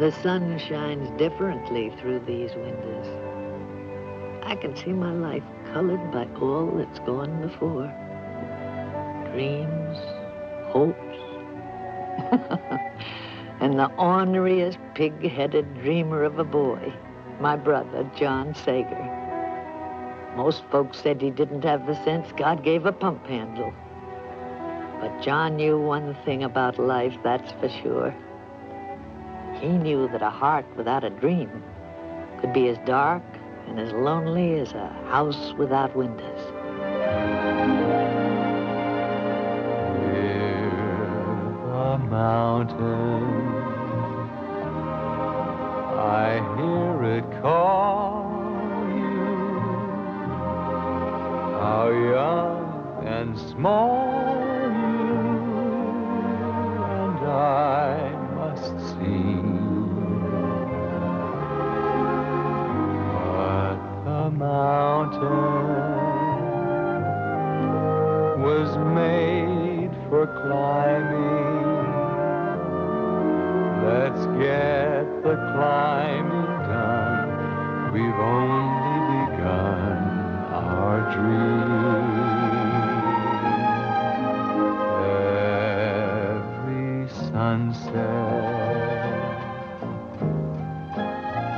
The sun shines differently through these windows. I can see my life colored by all that's gone before. Dreams, hopes, and the orneriest, pig-headed dreamer of a boy, my brother, John Sager. Most folks said he didn't have the sense God gave a pump handle. But John knew one thing about life, that's for sure. He knew that a heart without a dream could be as dark and as lonely as a house without windows. Hear the mountain, I hear it call you. How young and small you and I must seem. But the mountain was made for climbing. Let's get the climbing done. We've only begun our dream. Every sunset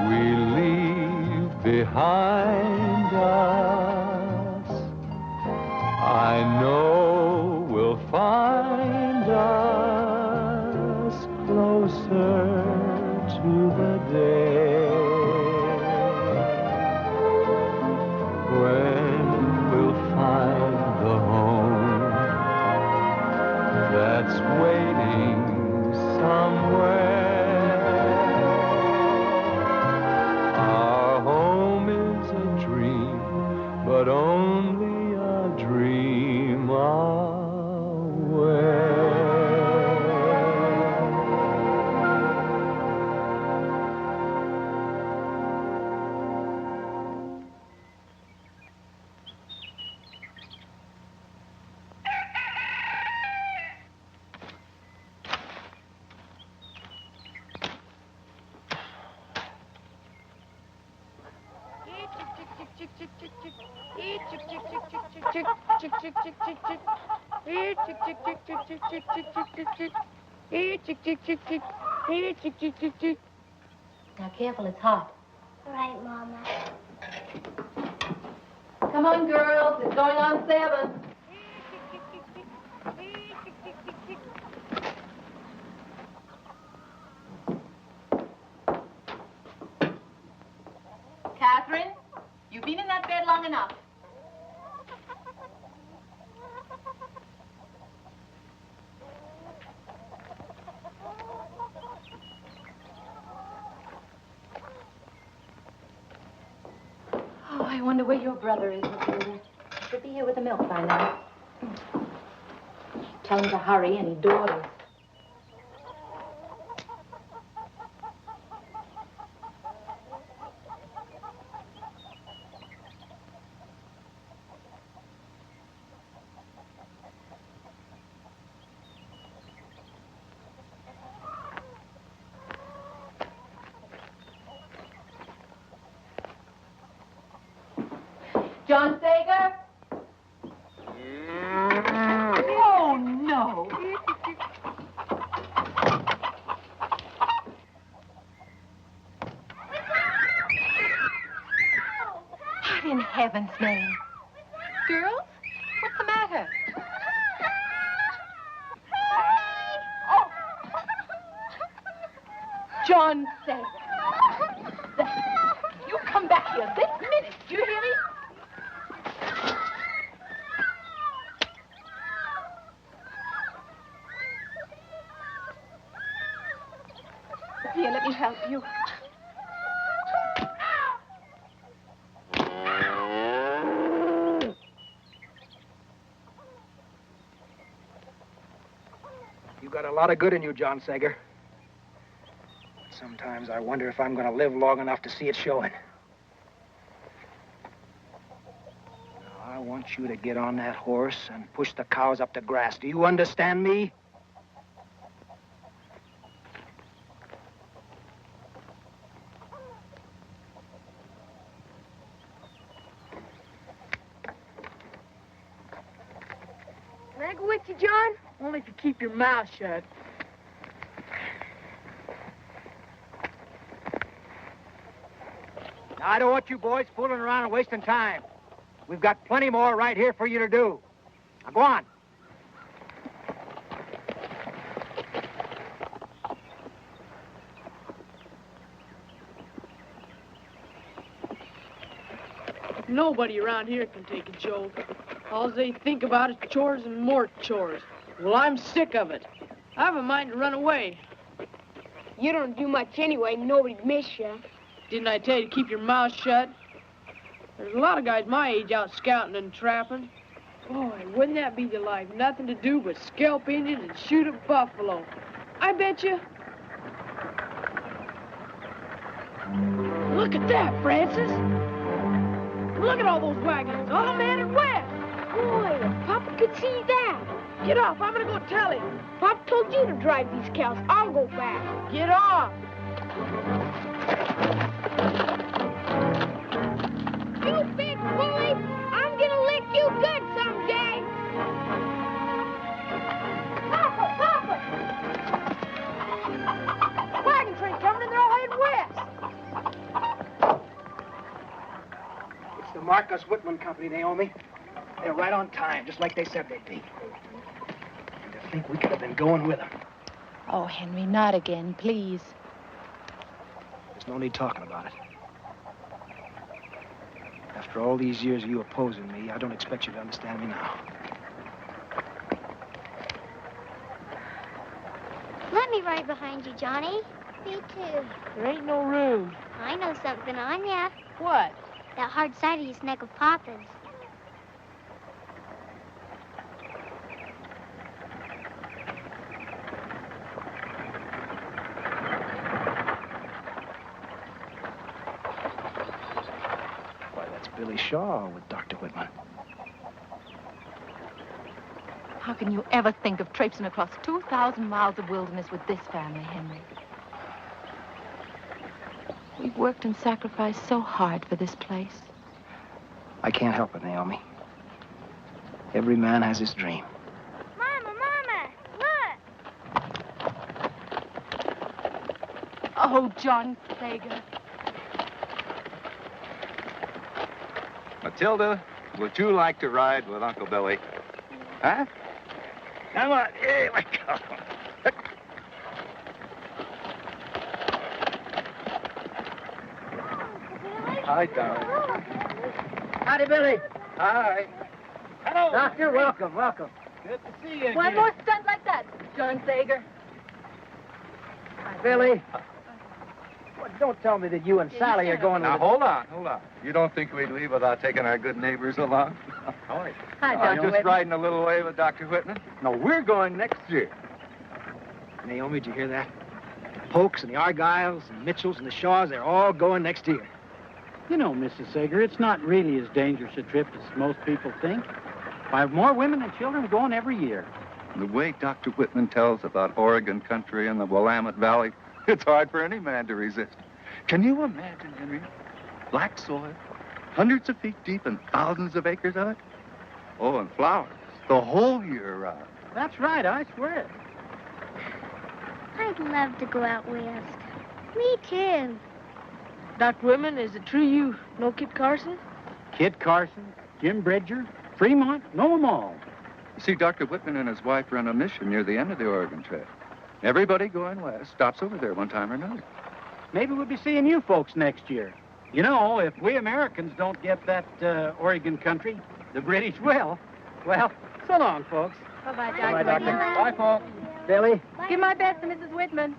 we leave behind us, I know will find us closer to the day when we'll find the home that's waiting somewhere. Our home is a dream, but only a dream away. Now, careful, it's hot. All right, Mama. Come on, girls. It's going on 7. Catherine, you've been in that bed long enough. Oh, I wonder where your brother is, Matilda. He should be here with the milk by now. Tell him to hurry, and he dawdles. John Sager? Oh, no. What in heaven's name? Girls, what's the matter? John Sager. You come back here this minute. Do you hear me? Here, let me help you. You got a lot of good in you, John Sager. Sometimes I wonder if I'm going to live long enough to see it showing. Now, I want you to get on that horse and push the cows up the grass. Do you understand me? go with you, John? Only if you keep your mouth shut. Now, I don't want you boys fooling around and wasting time. We've got plenty more right here for you to do. Now, go on. Nobody around here can take a joke. All they think about is chores and more chores. Well, I'm sick of it. I have a mind to run away. You don't do much anyway. Nobody'd miss you. Didn't I tell you to keep your mouth shut? There's a lot of guys my age out scouting and trapping. Boy, wouldn't that be the life? Nothing to do but scalp Indians and shoot a buffalo. I bet you. Look at that, Francis. Look at all those wagons, all headed west. Boy, if Papa could see that. Get off, I'm gonna go tell him. Papa told you to drive these cows. I'll go back. Get off. You big bully! I'm gonna lick you good someday! Papa! Papa! Wagon train coming and they're all headed west. It's the Marcus Whitman Company, Naomi. They're right on time, just like they said they'd be. And to think we could have been going with them. Oh, Henry, not again, please. There's no need talking about it. After all these years of you opposing me, I don't expect you to understand me now. Let me ride behind you, Johnny. Me too. There ain't no room. I know something on ya. What? That hard side of his neck of Papa's. Billy Shaw with Dr. Whitman. How can you ever think of traipsing across 2,000 miles of wilderness with this family, Henry? We've worked and sacrificed so hard for this place. I can't help it, Naomi. Every man has his dream. Mama, look! Oh, John Sager. Matilda, would you like to ride with Uncle Billy? Huh? Come on, here we go. Hi, darling. Howdy, Billy. Hi. Hello. Doctor, welcome, welcome. Good to see you again. One more stunt like that, John Sager. Hi, Billy. Well, don't tell me that you and Sally are going Now, with hold on. You don't think we'd leave without taking our good neighbors along? How are you? Hi, John Just Whitman. riding a little way with Dr. Whitman? No, we're going next year. Naomi, did you hear that? The Polks and the Argyles and the Mitchells and the Shaws, they're all going next year. You know, Mrs. Sager, it's not really as dangerous a trip as most people think. I have more women and children going every year. The way Dr. Whitman tells about Oregon country and the Willamette Valley, it's hard for any man to resist. Can you imagine, Henry? Black soil, hundreds of feet deep and thousands of acres of it? Oh, and flowers, the whole year round. That's right, I swear it. I'd love to go out west. Me too. Dr. Whitman, is it true you know Kit Carson? Kit Carson, Jim Bridger, Fremont, know them all. You see, Dr. Whitman and his wife run a mission near the end of the Oregon Trail. Everybody going west stops over there one time or another. Maybe we'll be seeing you folks next year. You know, if we Americans don't get that Oregon country, the British will. Well, so long, folks. Bye-bye, Dr. Bye, Doctor. Whitman. Bye, folks. Billy? Give my best to Mrs. Whitman.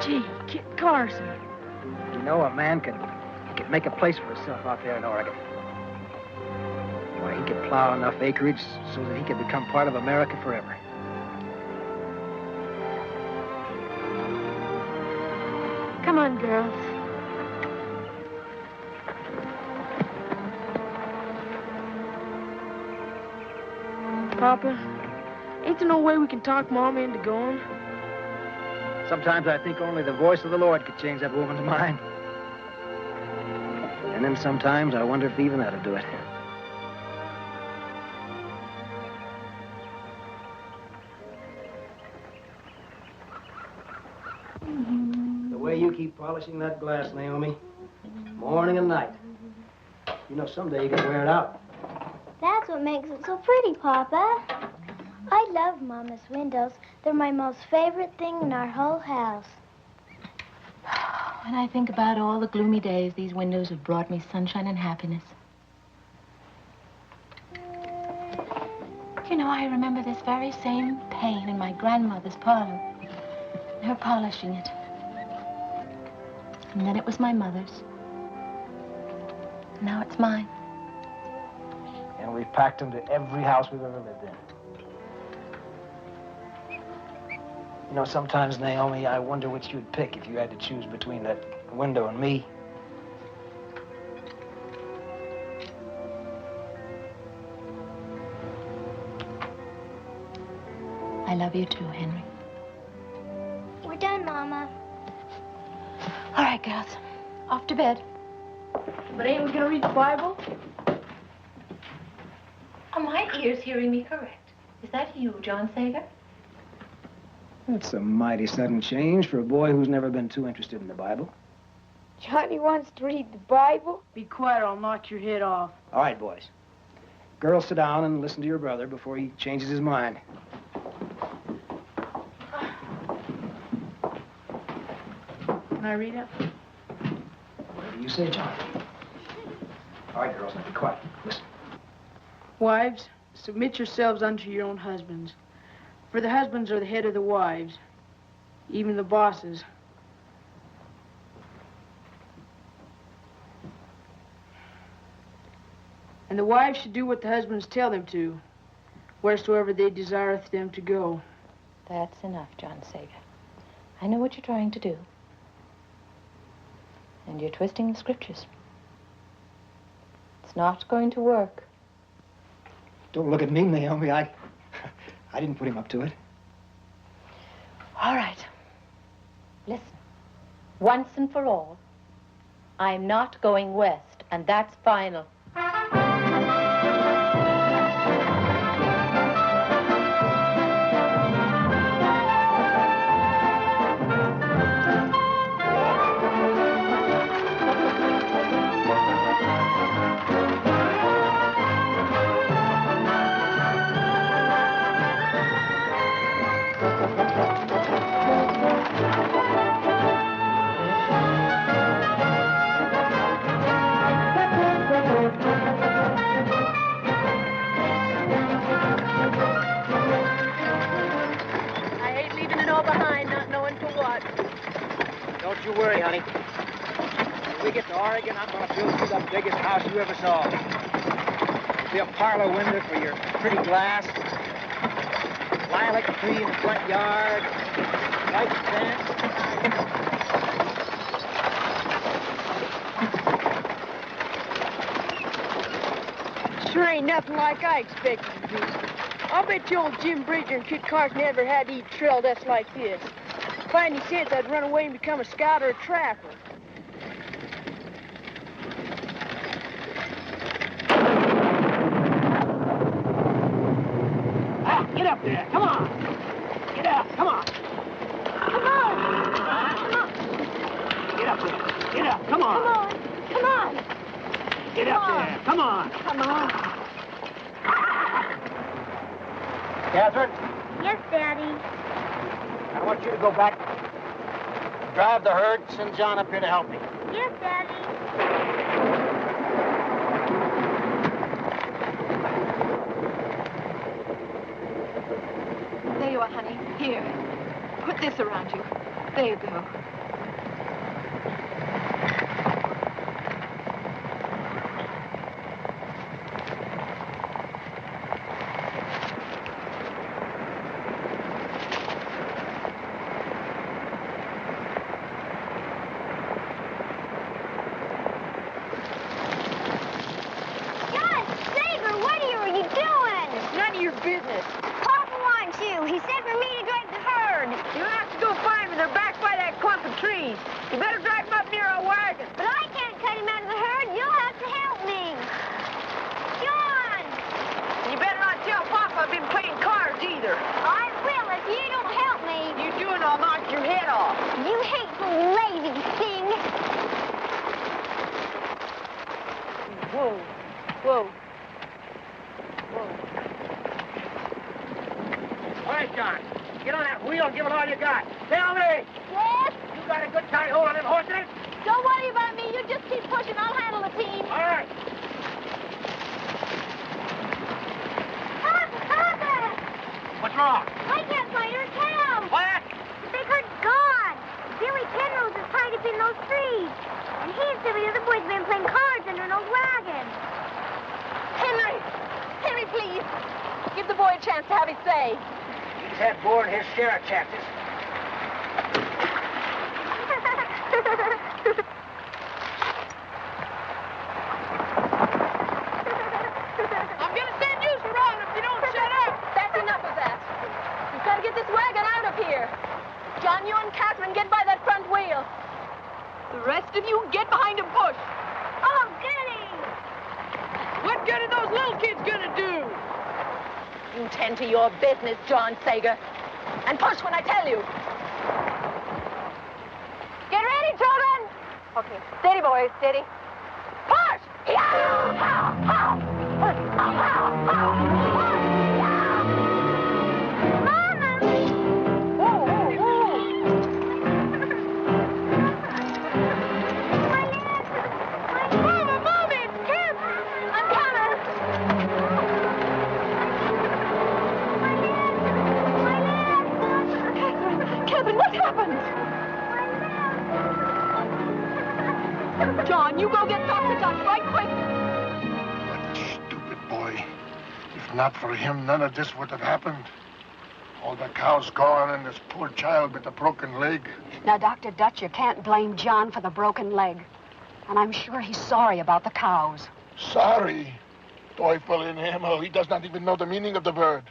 Gee, Kit Carson. You know, a man can make a place for himself out there in Oregon. Why, he could plow enough acreage so that he could become part of America forever. Come on, girls. Papa, ain't there no way we can talk Mama into going? Sometimes I think only the voice of the Lord could change that woman's mind. And then sometimes I wonder if even that'll do it. The way you keep polishing that glass, Naomi, morning and night. You know, someday you can wear it out. That's what makes it so pretty, Papa. I love Mama's windows. They're my most favorite thing in our whole house. When I think about all the gloomy days these windows have brought me sunshine and happiness. You know, I remember this very same pane in my grandmother's parlor. Her polishing it. And then it was my mother's. Now it's mine. And we've packed them to every house we've ever lived in. You know, sometimes, Naomi, I wonder which you'd pick if you had to choose between that window and me. I love you too, Henry. We're done, Mama. All right, girls. Off to bed. But ain't we gonna read the Bible? Are my ears hearing me correct? Is that you, John Sager? That's a mighty sudden change for a boy who's never been too interested in the Bible. Johnny wants to read the Bible? Be quiet, I'll knock your head off. All right, boys. Girls, sit down and listen to your brother before he changes his mind. Can I read it? What do you say, John? All right, girls, now be quiet. Listen. Wives, submit yourselves unto your own husbands. For the husbands are the head of the wives, even the bosses. And the wives should do what the husbands tell them to, wheresoever they desireth them to go. That's enough, John Sager. I know what you're trying to do. And you're twisting the scriptures. It's not going to work. Don't look at me, Naomi. I didn't put him up to it. All right. Listen. Once and for all, I'm not going west, and that's final. Don't you worry, honey. When we get to Oregon, I'm going to build you the biggest house you ever saw. It'll be a parlor window for your pretty glass, lilac tree in the front yard, white fence. Sure ain't nothing like I expected to be. I'll bet you old Jim Bridger and Kit Carson never had to eat trail that's like this. If I had any sense, I'd run away and become a scout or a trapper. Ah, get up there. Come on. Get up. Come on. Come on! Come on! Get up there. Get up. Come on. Come on! Come on! Get up there. Come on. Come on! Catherine, Yes, Daddy. I want you to go back, drive the herd, send John up here to help me. Yes, Daddy. There you are, honey. Here. Put this around you. There you go. John Sager, what are you doing? None of your business. Papa wants you? He said for me to drive the herd. You'll have to go find them. They're back by that clump of trees. You better drive them up near our wagon. But I can't cut him out of the herd. You'll have to help me. John! You better not tell Papa I've been playing cards either. I will if you don't help me. You do and I'll knock your head off. You hateful, lazy thing. Whoa. Whoa. All right, John. Get on that wheel and give it all you got. Tell me, Yes? you got a good tight hold on them horses? Don't worry about me. You just keep pushing. I'll handle the team. All right. Papa! What's wrong? I can't find her cow. What? The big herd's gone. Billy Penrose is tied up in those trees. And he and some of the other boys have been playing cards under an old wagon. Henry! Henry, please. Give the boy a chance to have his say. He's had more than his share of chances. I'm gonna send you around if you don't shut up. That's enough of that. We've got to get this wagon out of here. John, you and Catherine get by that front wheel. The rest of you get behind and push. Oh, goody! What good are those little kids gonna do? You tend to your business, John Sager. And push when I tell you. Get ready, children. Okay. Steady, boys, steady. Push! Mama! My legs! Mama, Mommy, it's Kim. I'm coming. Catherine, what happened? John, you go get Dr. Dutch right quick. That stupid boy. If not for him, none of this would have happened. All the cows gone and this poor child with a broken leg. Now, Dr. Dutch, you can't blame John for the broken leg. And I'm sure he's sorry about the cows. Sorry. Teufel in Himmel. He does not even know the meaning of the word.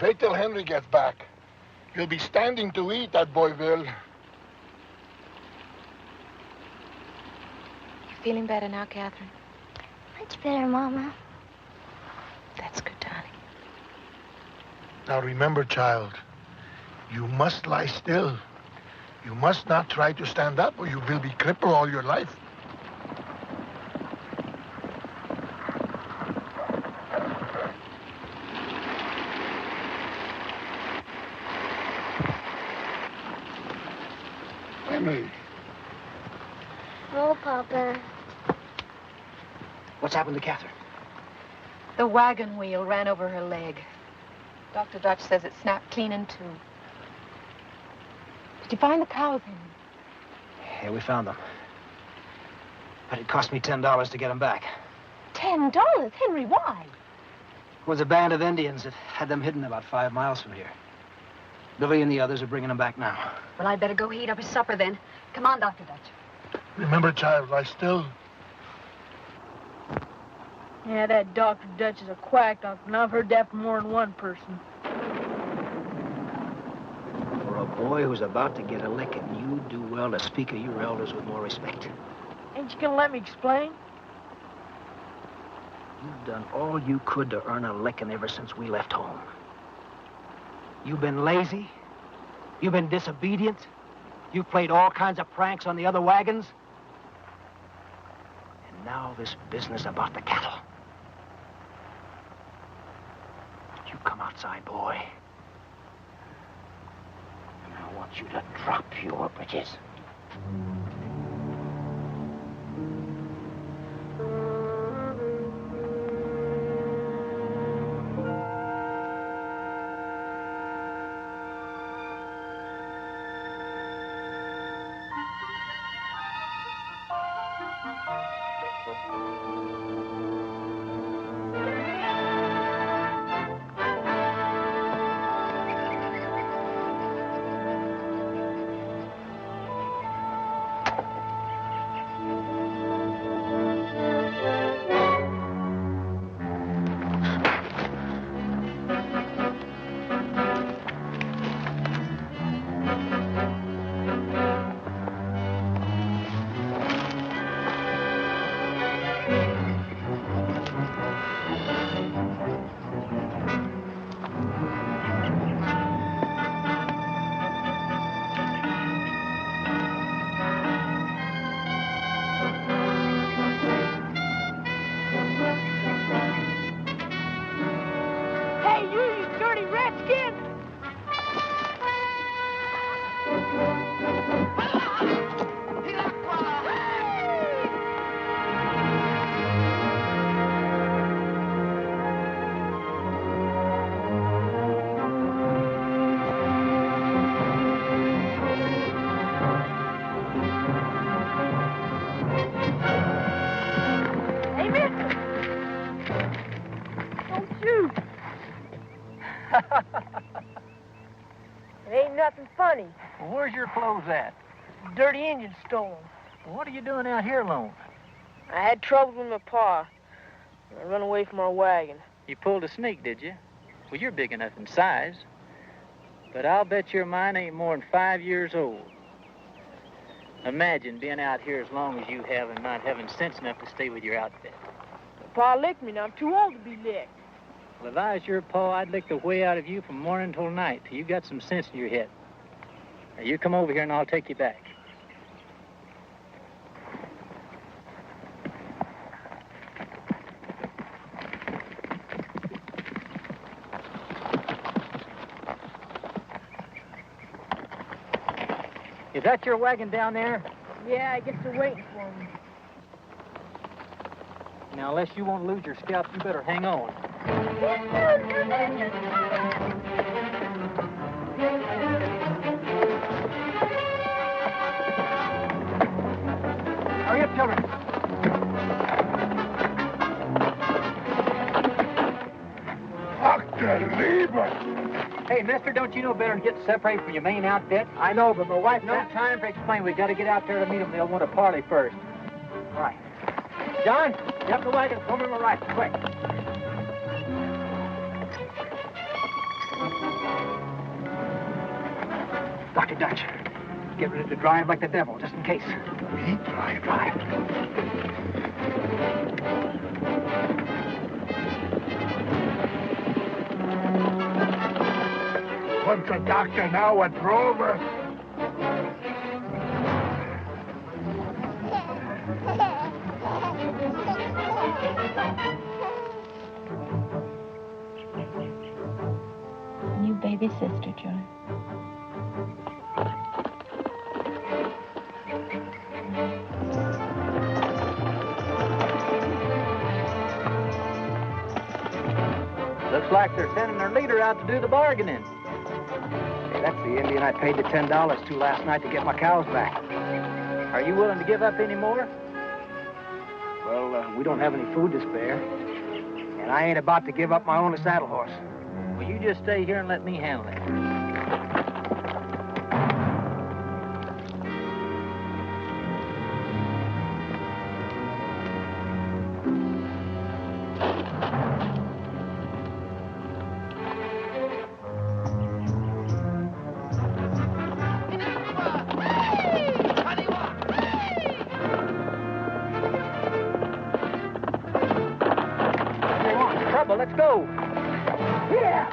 Wait till Henry gets back. He'll be standing to eat, that boy will. You feeling better now, Catherine? Much better, Mama. That's good, darling. Now remember, child, you must lie still. You must not try to stand up or you will be crippled all your life. Henry. Oh, Papa. What's happened to Catherine? The wagon wheel ran over her leg. Dr. Dutch says it snapped clean in two. Did you find the cows, Henry? Yeah, we found them. But it cost me $10 to get them back. $10? Henry, why? It was a band of Indians that had them hidden about 5 miles from here. Billy and the others are bringing them back now. Well, I'd better go heat up his supper then. Come on, Dr. Dutch. Remember, child, lie still. Yeah, that Dr. Dutch is a quack doctor, and I've heard that from more than one person. For a boy who's about to get a licking, you do well to speak of your elders with more respect. Ain't you gonna let me explain? You've done all you could to earn a licking ever since we left home. You've been lazy. You've been disobedient. You've played all kinds of pranks on the other wagons. And now this business about the cattle. You come outside, boy. And I want you to drop your britches. dirty redskin! Hey, mister! Don't shoot! It ain't nothing funny. Well, where's your clothes at? Dirty Indian stole 'em. Well, what are you doing out here alone? I had trouble with my pa. I run away from our wagon. You pulled a sneak, did you? Well, you're big enough in size. But I'll bet your mine ain't more than 5 years old. Imagine being out here as long as you have and not having sense enough to stay with your outfit. My pa licked me, and I'm too old to be licked. Well, if I was your pa, I'd lick the way out of you from morning till night till you got some sense in your head. Now, you come over here and I'll take you back. Is that your wagon down there? Yeah, I guess they're waiting for me. Now, unless you want to lose your scalp, you better hang on. Hurry up, children. Dr. Lieber! Hey, mister, don't you know better than get separated from your main outfit? I know, but my wife... No time for explaining. We got to get out there to meet them. They'll want to parley first. All right. John, get up the wagon. Come in my rifle, quick. Dr. Dutch, get ready to drive like the devil, just in case. Me drive? What's the doctor now, a drover? New baby sister, John. Looks like they're sending their leader out to do the bargaining. Hey, that's the Indian I paid the $10 to last night to get my cows back. Are you willing to give up any more? Well, we don't have any food to spare. And I ain't about to give up my only saddle horse. Well, you just stay here and let me handle it. Let's go. Yeah.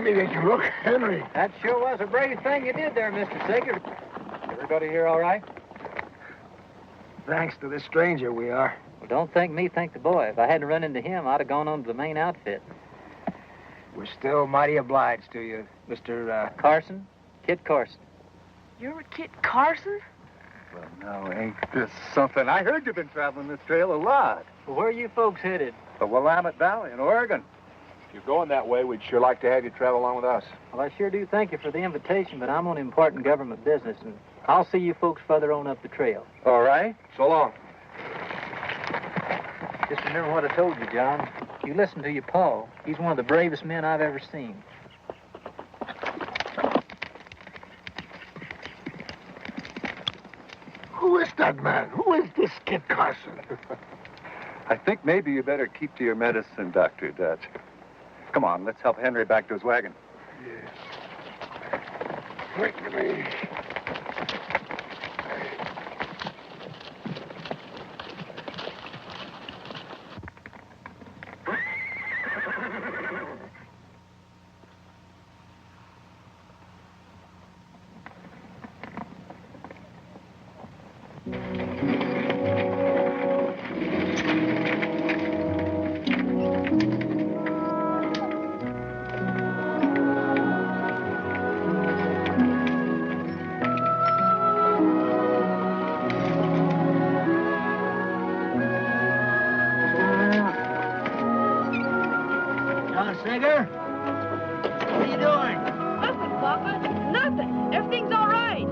Let me take a look, Henry. That sure was a brave thing you did there, Mr. Sager. Everybody here all right? Thanks to this stranger, we are. Well, don't thank me, thank the boy. If I hadn't run into him, I'd have gone on to the main outfit. We're still mighty obliged to you, Mr. Carson? Kit Carson. You're Kit Carson? Well, now, ain't this something? I heard you've been traveling this trail a lot. Well, where are you folks headed? The Willamette Valley in Oregon. If you're going that way, we'd sure like to have you travel along with us. Well, I sure do thank you for the invitation, but I'm on important government business, and I'll see you folks further on up the trail. All right. So long. Just remember what I told you, John. You listen to your pa. He's one of the bravest men I've ever seen. Who is that man? Who is this Kit Carson? I think maybe you better keep to your medicine, Dr. Dutch. Come on, let's help Henry back to his wagon. Yes. Quickly. Sager? What are you doing? Nothing, Papa. Nothing. Everything's all right.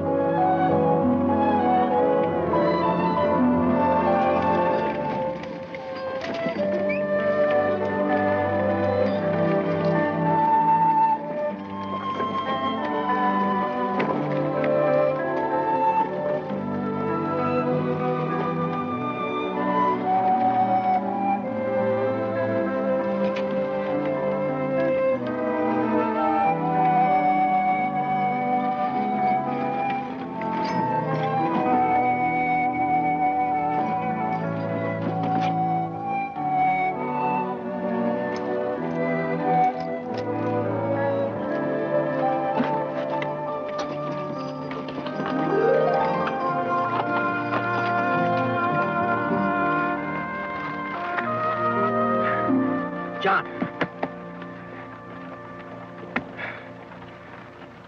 John.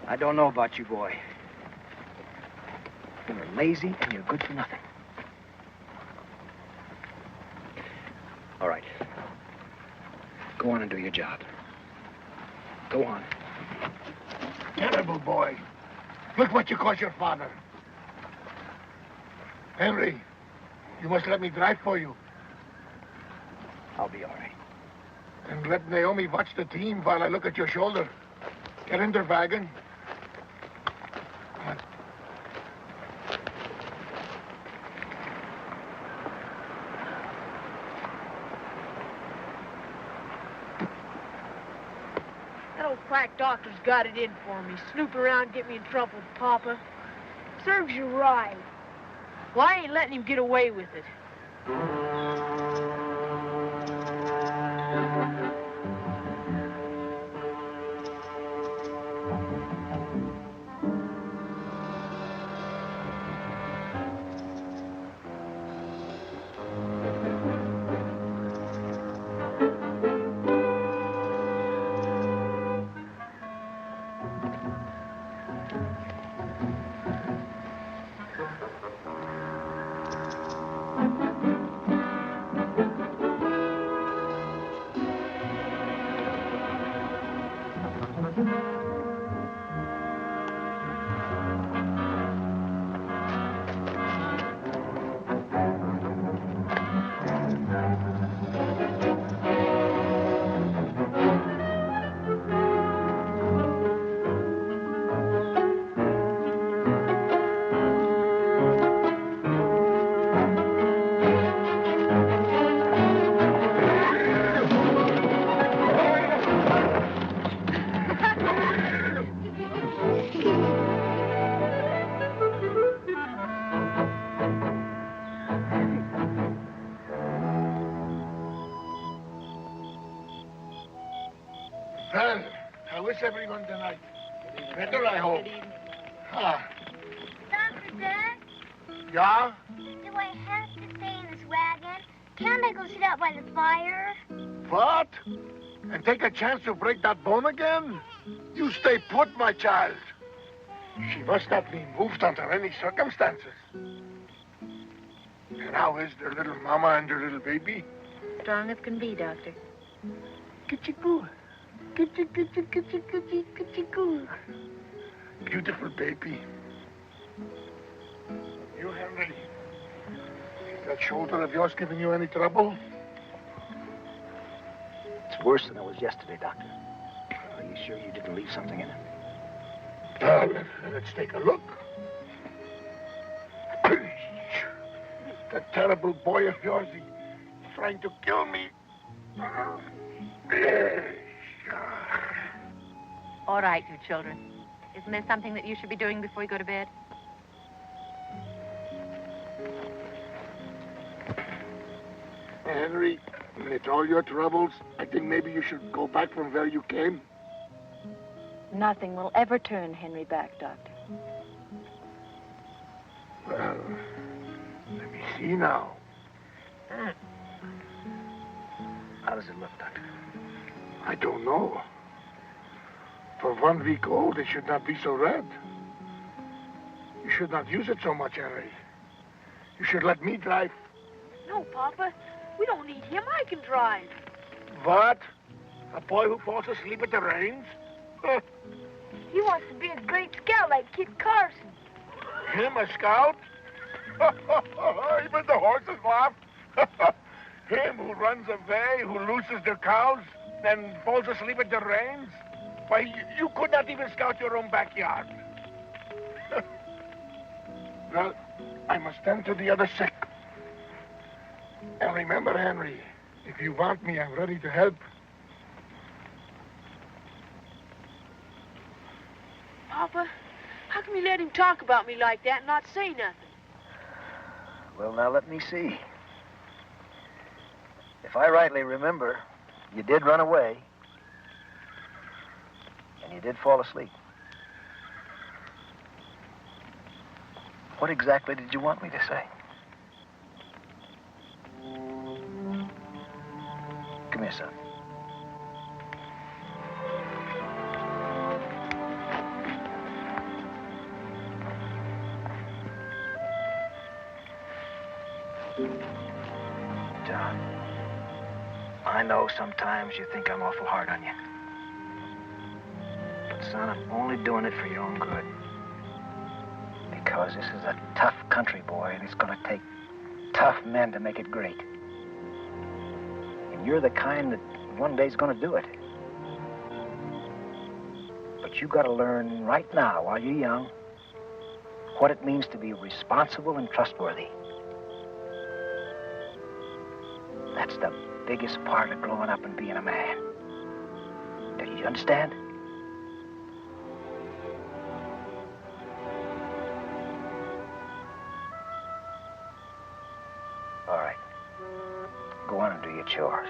I don't know about you, boy. You're lazy and you're good for nothing. All right. Go on and do your job. Go on. Terrible boy. Look what you caused your father. Henry, you must let me drive for you. I'll be all right. And let Naomi watch the team while I look at your shoulder. Get in their wagon. That old quack doctor's got it in for me. Snoop around, get me in trouble with Papa. Serves you right. Well, I ain't letting him get away with it. is everyone tonight? Better, I hope. Ah. Dr. Dad? Yeah? Do I have to stay in this wagon? Can't I go sit out by the fire? What? And take a chance to break that bone again? You stay put, my child. She must not be moved under any circumstances. And how is their little mama and their little baby? Strong as can be, Doctor. Kitty-goo. Kitty-goo. Beautiful baby. You, Henry, is that shoulder of yours giving you any trouble? It's worse than it was yesterday, Doctor. Are you sure you didn't leave something in it? Let's take a look. That terrible boy of yours, he's trying to kill me. All right, you children. Isn't there something that you should be doing before you go to bed? Henry, with all your troubles, I think maybe you should go back from where you came. Nothing will ever turn Henry back, Doctor. Well, let me see now. How does it look, Doctor? I don't know. For 1 week old, it should not be so red. You should not use it so much, Henry. You should let me drive. No, Papa. We don't need him. I can drive. What? A boy who falls asleep at the reins? He wants to be a great scout like Kit Carson. Him, a scout? Even the horses laugh. Him who runs away, who loses their cows, and falls asleep at the reins? Why, you could not even scout your own backyard. Well, I must tend to the other sick. And remember, Henry, if you want me, I'm ready to help. Papa, how can you let him talk about me like that and not say nothing? Well, now let me see. If I rightly remember, you did run away. And you did fall asleep. What exactly did you want me to say? Come here, son. John, I know sometimes you think I'm awful hard on you. But, son, I'm only doing it for your own good. Because this is a tough country, boy, and it's going to take tough men to make it great. And you're the kind that one day's going to do it. But you got to learn right now, while you're young, what it means to be responsible and trustworthy. That's the biggest part of growing up and being a man. Do you understand? All right. Go on and do your chores.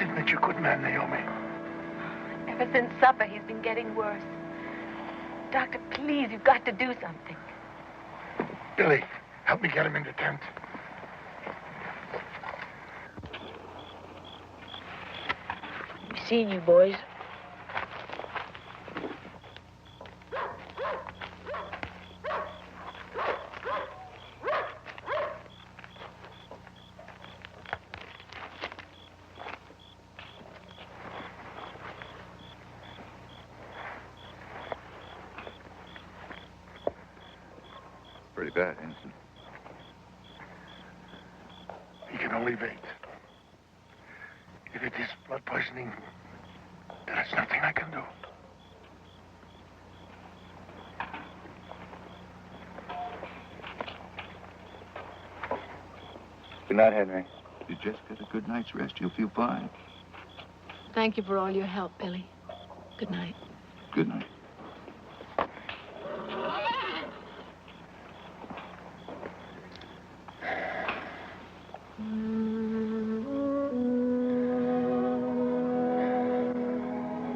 it make you a good man, Naomi? Ever since supper, he's been getting worse. Doctor, please, you've got to do something. Billy, help me get him in the tent. We've seen you, boys. Pretty bad, Ensign. He can only wait. If it is blood poisoning, there is nothing I can do. Good night, Henry. If you just get a good night's rest, you'll feel fine. Thank you for all your help, Billy. Good night. Good night.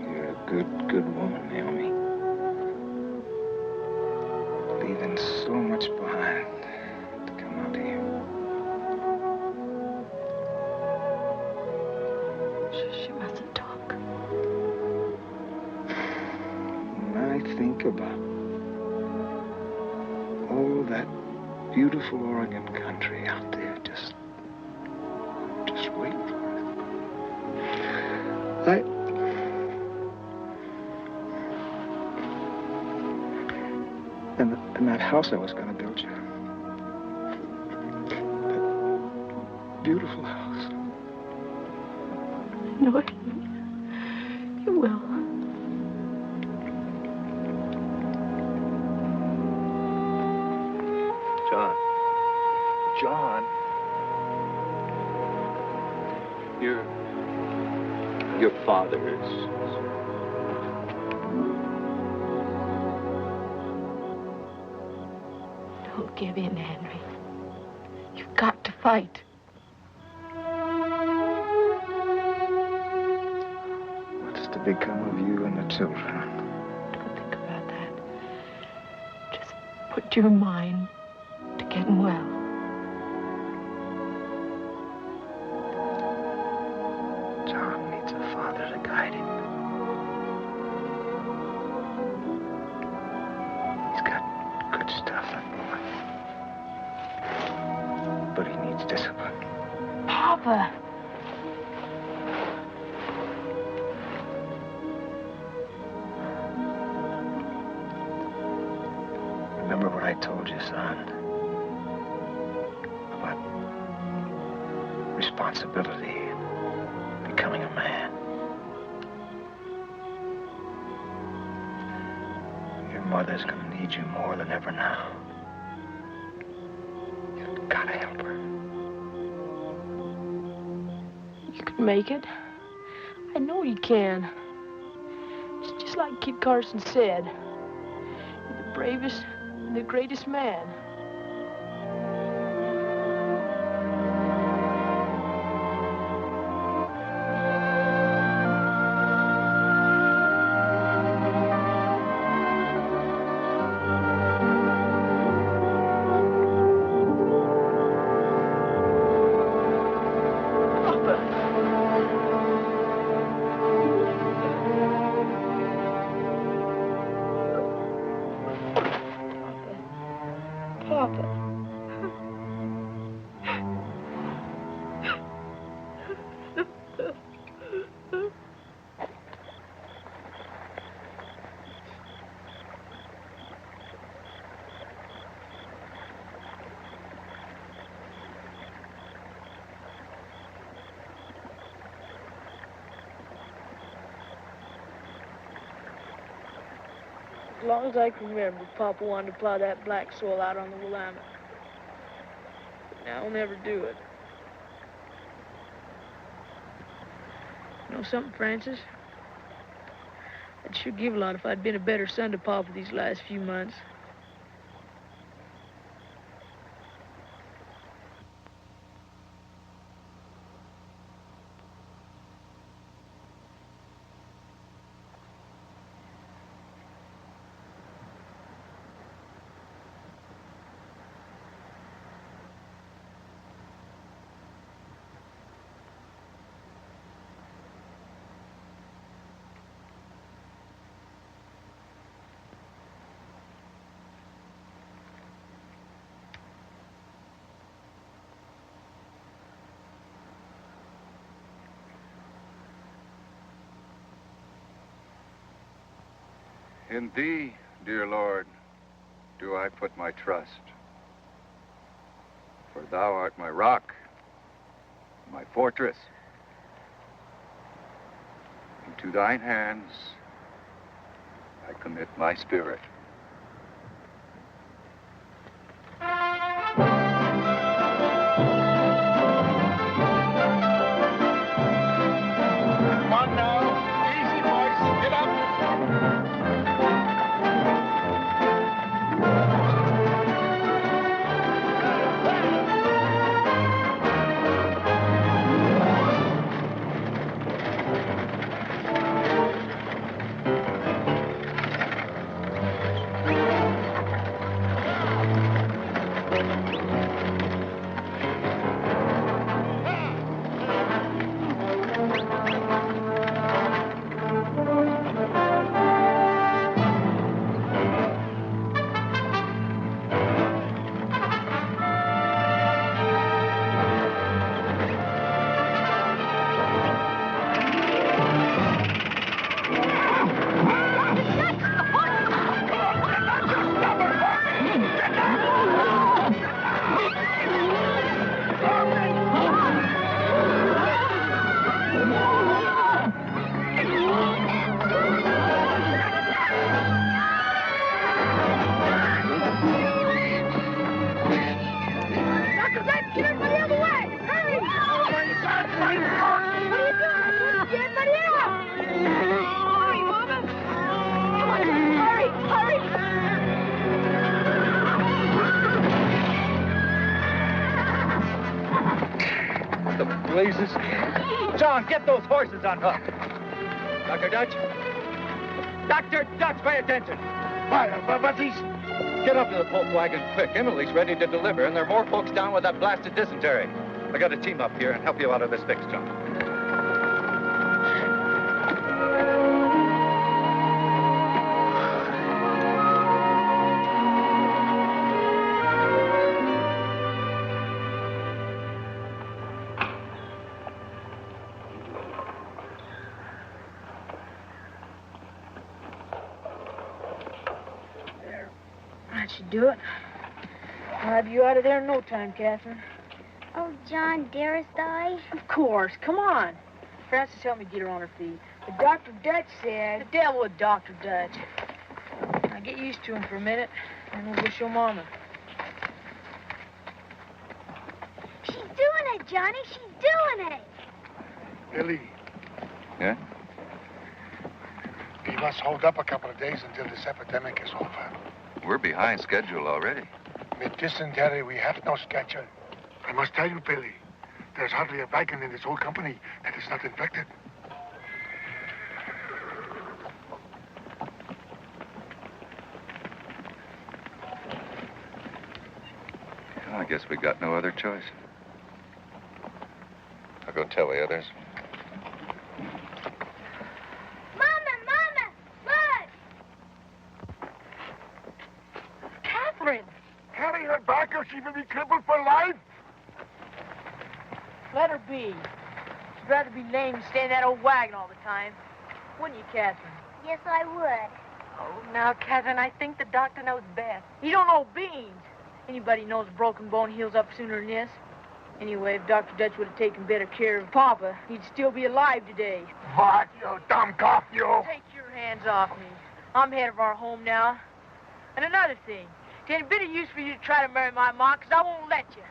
You're a good woman, Naomi. Leaving so much behind to come out here. She mustn't talk. When I think about all that beautiful Oregon country out there, just waiting for us. And that house I was going to build you. That beautiful house. No, you will. John. Your father is... Don't give in, Henry. You've got to fight. What's to become of you and the children? Don't think about that. Just put your mind to getting well. John needs a father to guide him. He's got good stuff, that boy. But he needs discipline. Papa. Remember what I told you, son? About responsibility and becoming a man. Your mother's gonna need you more than ever now. You've gotta help her. You can make it. I know you can. It's just like Kit Carson said. You're the bravest and the greatest man. As long as I can remember, Papa wanted to plow that black soil out on the Willamette. But now he'll never do it. You know something, Francis? I'd sure give a lot if I'd been a better son to Papa these last few months. In thee, dear Lord, do I put my trust. For thou art my rock, my fortress. Into thine hands I commit my spirit. Come on now. Easy, boys. Get up. Blazes. John, get those horses unhooked. Dr. Dutch? Dr. Dutch, pay attention. But he's... Get up to the pulp wagon quick. Emily's ready to deliver, and there are more folks down with that blasted dysentery. I got a team up here and help you out of this fix, John. That should do it. I'll have you out of there in no time, Catherine. Oh, John, dearest I. Of course. Come on. Frances, help me get her on her feet. But Dr. Dutch said... The devil with Dr. Dutch. Now get used to him for a minute, and we'll go show Mama. She's doing it, Johnny. She's doing it. Billy, Yeah? we must hold up a couple of days until this epidemic is over. We're behind schedule already. With dysentery, we have no schedule. I must tell you, Billy, there's hardly a wagon in this whole company that is not infected. Well, I guess we got no other choice. I'll go tell the others. Mama, look! Catherine! Carry her back or she will be crippled for life. Let her be. She'd rather be lame than stay in that old wagon all the time. Wouldn't you, Catherine? Yes, I would. Oh, now, Catherine, I think the doctor knows best. You don't know beans. Anybody knows a broken bone heals up sooner than this. Anyway, if Dr. Dutch would have taken better care of Papa, he'd still be alive today. What, you dumb cop, you? Take your hands off me. I'm head of our home now. And another thing, it ain't a bit of use for you to try to marry my ma, 'cause I won't let you.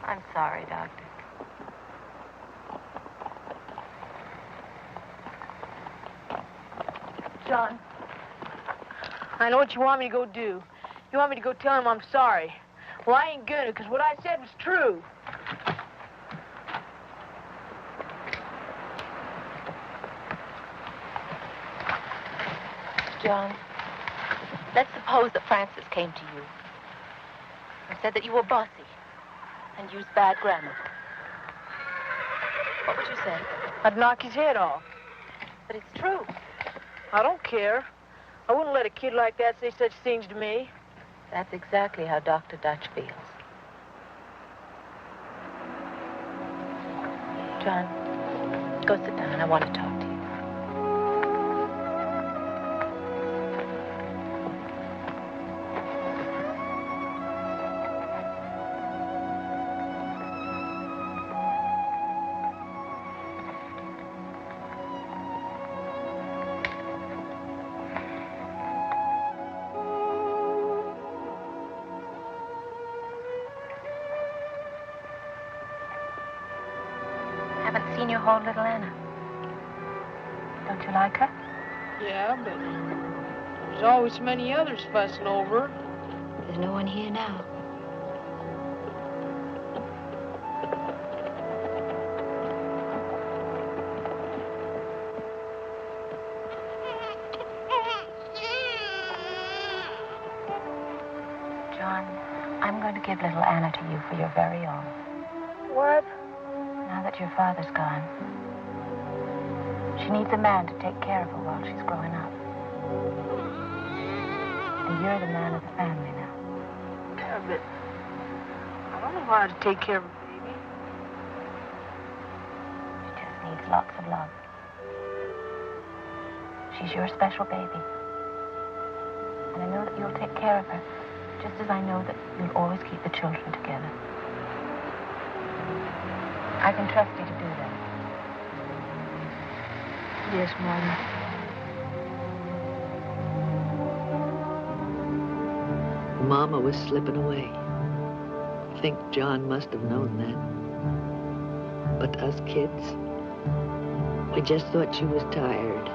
I'm sorry, Doctor. John, I know what you want me to go do. You want me to go tell him I'm sorry. Well, I ain't gonna, 'cause what I said was true. John, let's suppose that Frances came to you and said that you were bossy and used bad grammar. What would you say? I'd knock his head off. But it's true. I don't care. I wouldn't let a kid like that say such things to me. That's exactly how Dr. Dutch feels. John, go sit down. I want to talk to you. Seen your whole little Anna. Don't you like her? Yeah, but there's always so many others fussing over her. There's no one here now. John, I'm going to give little Anna to you for your very own. What? Now that your father's gone, she needs a man to take care of her while she's growing up. And you're the man of the family now. Yeah, but I don't know how to take care of a baby. She just needs lots of love. She's your special baby. And I know that you'll take care of her, just as I know that you'll always keep the children together. I can trust you to do that. Yes, Mama. Mama was slipping away. I think John must have known that. But us kids, we just thought she was tired.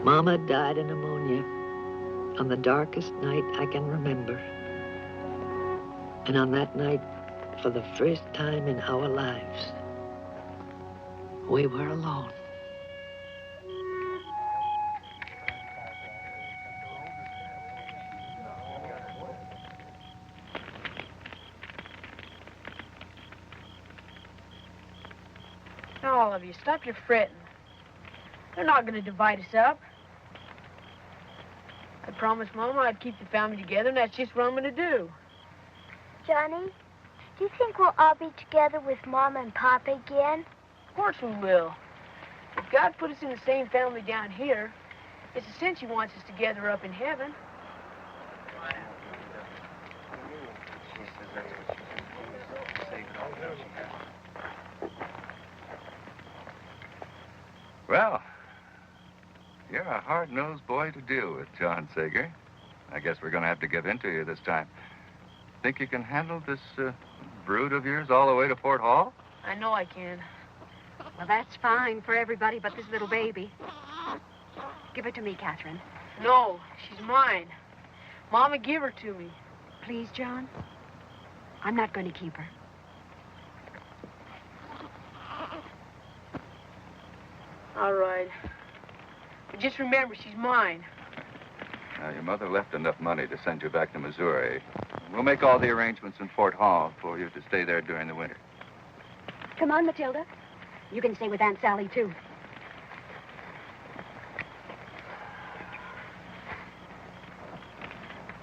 Mama died of pneumonia on the darkest night I can remember. And on that night, for the first time in our lives, we were alone. Now, all of you, stop your fretting. They're not going to divide us up. I promised Mama I'd keep the family together, and that's just what I'm going to do. Johnny, do you think we'll all be together with Mama and Papa again? Of course we will. If God put us in the same family down here, it's a cinch He wants us together up in heaven. Well, you're a hard-nosed boy to deal with, John Sager. I guess we're going to have to give in to you this time. Think you can handle this brood of yours all the way to Fort Hall? I know I can. Well, that's fine for everybody but this little baby. Give her to me, Catherine. No, she's mine. Mama, give her to me. Please, John. I'm not going to keep her. All right. But just remember, she's mine. Now, your mother left enough money to send you back to Missouri. We'll make all the arrangements in Fort Hall for you to stay there during the winter. Come on, Matilda. You can stay with Aunt Sally, too.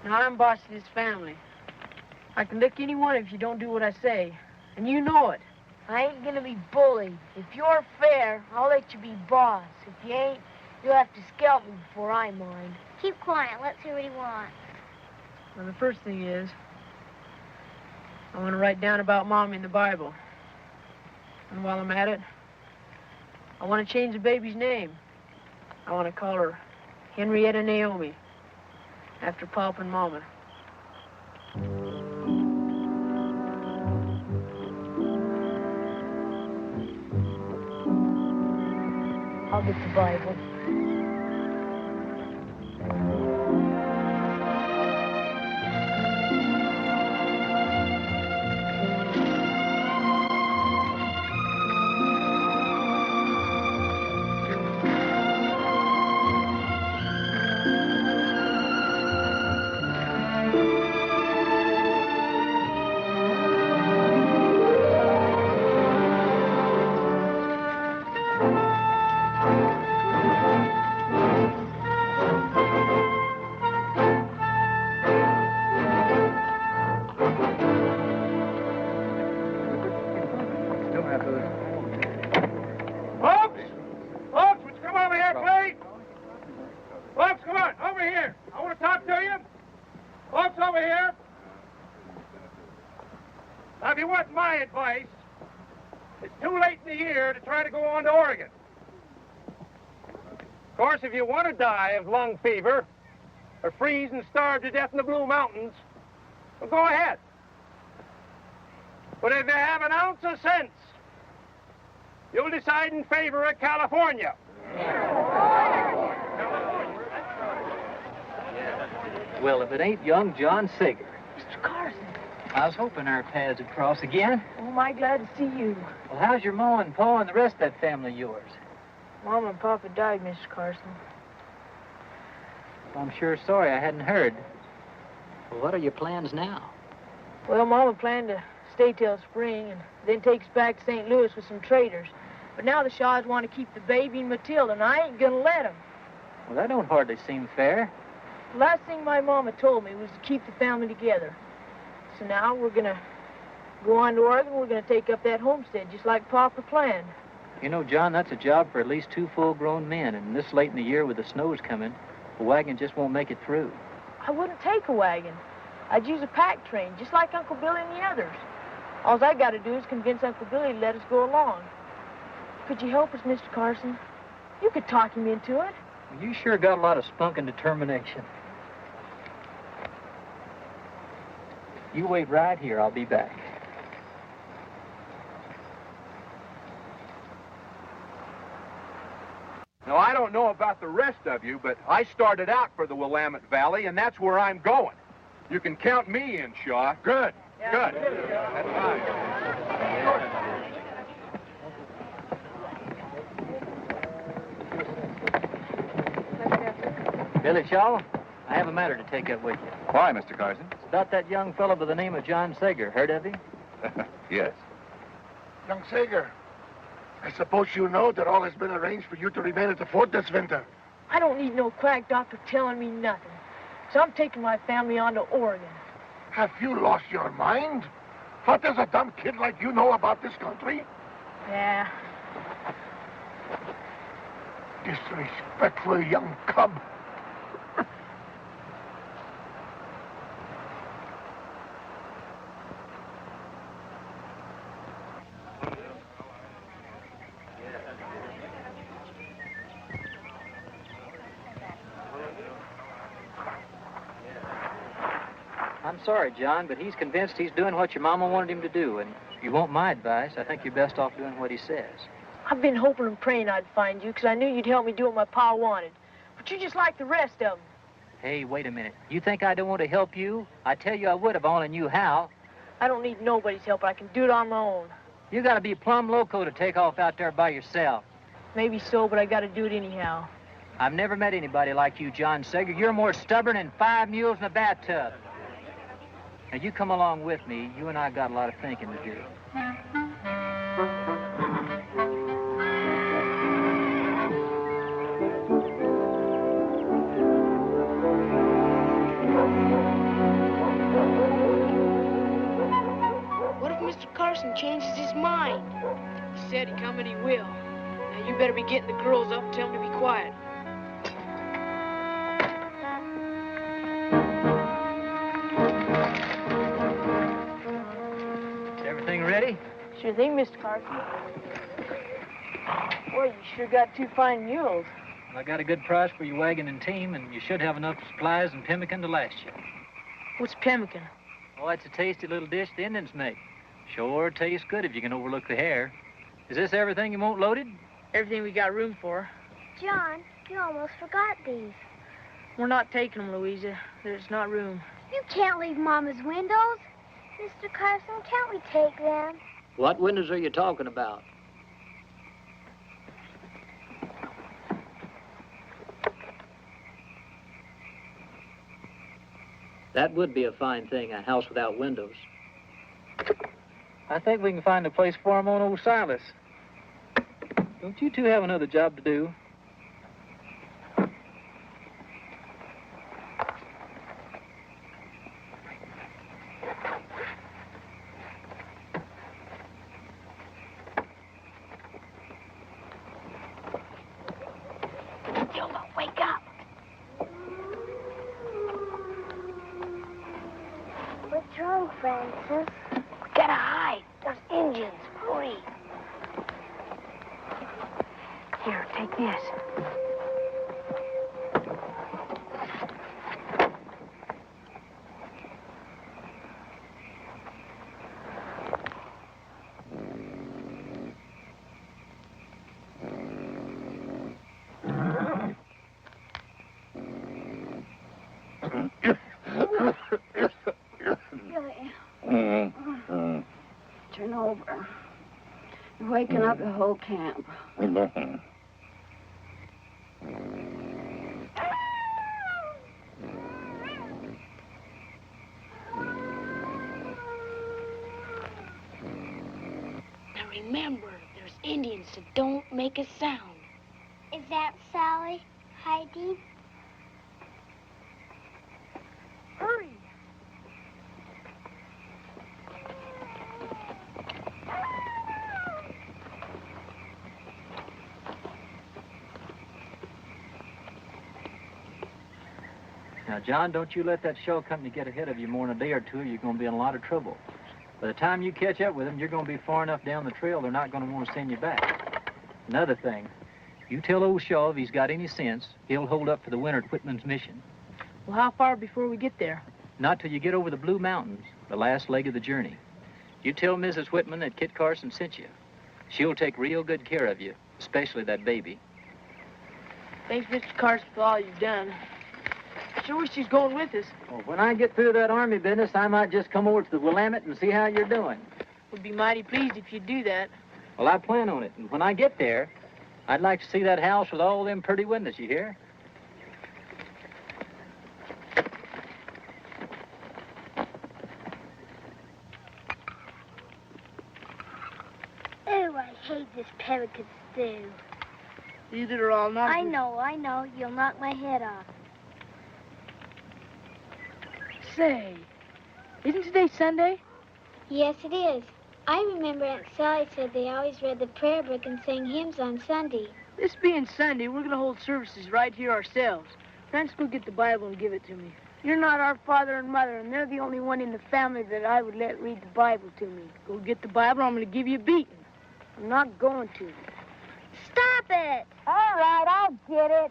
Now, I'm boss of this family. I can lick anyone if you don't do what I say. And you know it. I ain't gonna be bullied. If you're fair, I'll let you be boss. If you ain't, you'll have to scalp me before I mind. Keep quiet. Let's hear what he wants. Well, the first thing is, I want to write down about Mom in the Bible. And while I'm at it, I want to change the baby's name. I want to call her Henrietta Naomi, after Pop and Mama. I'll get the Bible. folks over here. Now, if you want my advice, it's too late in the year to try to go on to Oregon. Of course, if you want to die of lung fever or freeze and starve to death in the Blue Mountains, well, go ahead. But if you have an ounce of sense, you'll decide in favor of California. Well, if it ain't young John Sager. Mr. Carson. I was hoping our paths would cross again. Oh, my glad to see you. Well, how's your ma and pa and the rest of that family of yours? Mama and Papa died, Mr. Carson. Well, I'm sure sorry I hadn't heard. Well, what are your plans now? Well, Mama planned to stay till spring and then take us back to St. Louis with some traders. But now the Shaws want to keep the baby and Matilda, and I ain't gonna let them. Well, that don't hardly seem fair. The last thing my mama told me was to keep the family together. So now we're gonna go on to Oregon. We're gonna take up that homestead just like Papa planned. You know, John, that's a job for at least 2 full-grown men, and this late in the year with the snows coming, the wagon just won't make it through. I wouldn't take a wagon. I'd use a pack train, just like Uncle Billy and the others. All I got to do is convince Uncle Billy to let us go along. Could you help us, Mr. Carson? You could talk him into it. Well, you sure got a lot of spunk and determination. You wait right here. I'll be back. Now, I don't know about the rest of you, but I started out for the Willamette Valley, and that's where I'm going. You can count me in, Shaw. Good. Good. That's fine. Billy Shaw, I have a matter to take up with you. Why, Mr. Carson? It's about that young fellow by the name of John Sager. Heard of him? Yes. Young Sager, I suppose you know that all has been arranged for you to remain at the fort this winter. I don't need no quack doctor telling me nothing. So I'm taking my family on to Oregon. Have you lost your mind? What does a dumb kid like you know about this country? Yeah. Disrespectful young cub. I'm sorry, John, but he's convinced he's doing what your mama wanted him to do, and if you want my advice, I think you're best off doing what he says. I've been hoping and praying I'd find you, because I knew you'd help me do what my pa wanted. But you're just like the rest of them. Hey, wait a minute. You think I don't want to help you? I tell you I would if I only knew how. I don't need nobody's help. I can do it on my own. You gotta be plumb loco to take off out there by yourself. Maybe so, but I gotta do it anyhow. I've never met anybody like you, John Sager. You're more stubborn than 5 mules in a bathtub. Now, you come along with me. You and I got a lot of thinking to do. What if Mr. Carson changes his mind? He said he come and he will. Now, you better be getting the girls up and tell them to be quiet. Ready? Sure thing, Mr. Carson. Boy, you sure got 2 fine mules. Well, I got a good price for your wagon and team, and you should have enough supplies and pemmican to last you. What's pemmican? Oh, it's a tasty little dish the Indians make. Sure tastes good if you can overlook the hair. Is this everything you want loaded? Everything we got room for. John, you almost forgot these. We're not taking them, Louisa. There's not room. You can't leave Mama's windows. Mr. Carson, can't we take them? What windows are you talking about? That would be a fine thing, a house without windows. I think we can find a place for him on old Silas. Don't you two have another job to do? wrong, Francis? Gotta hide. Those Indians. Hurry. Here, take this. Turn over. You're waking up the whole camp. Now remember, there's Indians, so don't make a sound. Is that Sally hiding? Hurry. Now, John, don't you let that show company get ahead of you more than a day or two, or you're going to be in a lot of trouble. By the time you catch up with them, you're going to be far enough down the trail, they're not going to want to send you back. Another thing, you tell old Shaw if he's got any sense, he'll hold up for the winter at Whitman's mission. Well, how far before we get there? Not till you get over the Blue Mountains, the last leg of the journey. You tell Mrs. Whitman that Kit Carson sent you. She'll take real good care of you, especially that baby. Thanks, Mr. Carson, for all you've done. I sure wish she's going with us. Well, when I get through that army business, I might just come over to the Willamette and see how you're doing. Would be mighty pleased if you'd do that. Well, I plan on it, and when I get there, I'd like to see that house with all them pretty windows, you hear? Oh, I hate this pelican stew. Eat it or I'll knock I know. You'll knock my head off. Say, isn't today Sunday? Yes, it is. I remember Aunt Sally said they always read the prayer book and sang hymns on Sunday. This being Sunday, we're going to hold services right here ourselves. Francis, go get the Bible and give it to me. You're not our father and mother, and they're the only one in the family that I would let read the Bible to me. Go get the Bible, or I'm going to give you a beating. I'm not going to. Stop it! All right, I'll get it.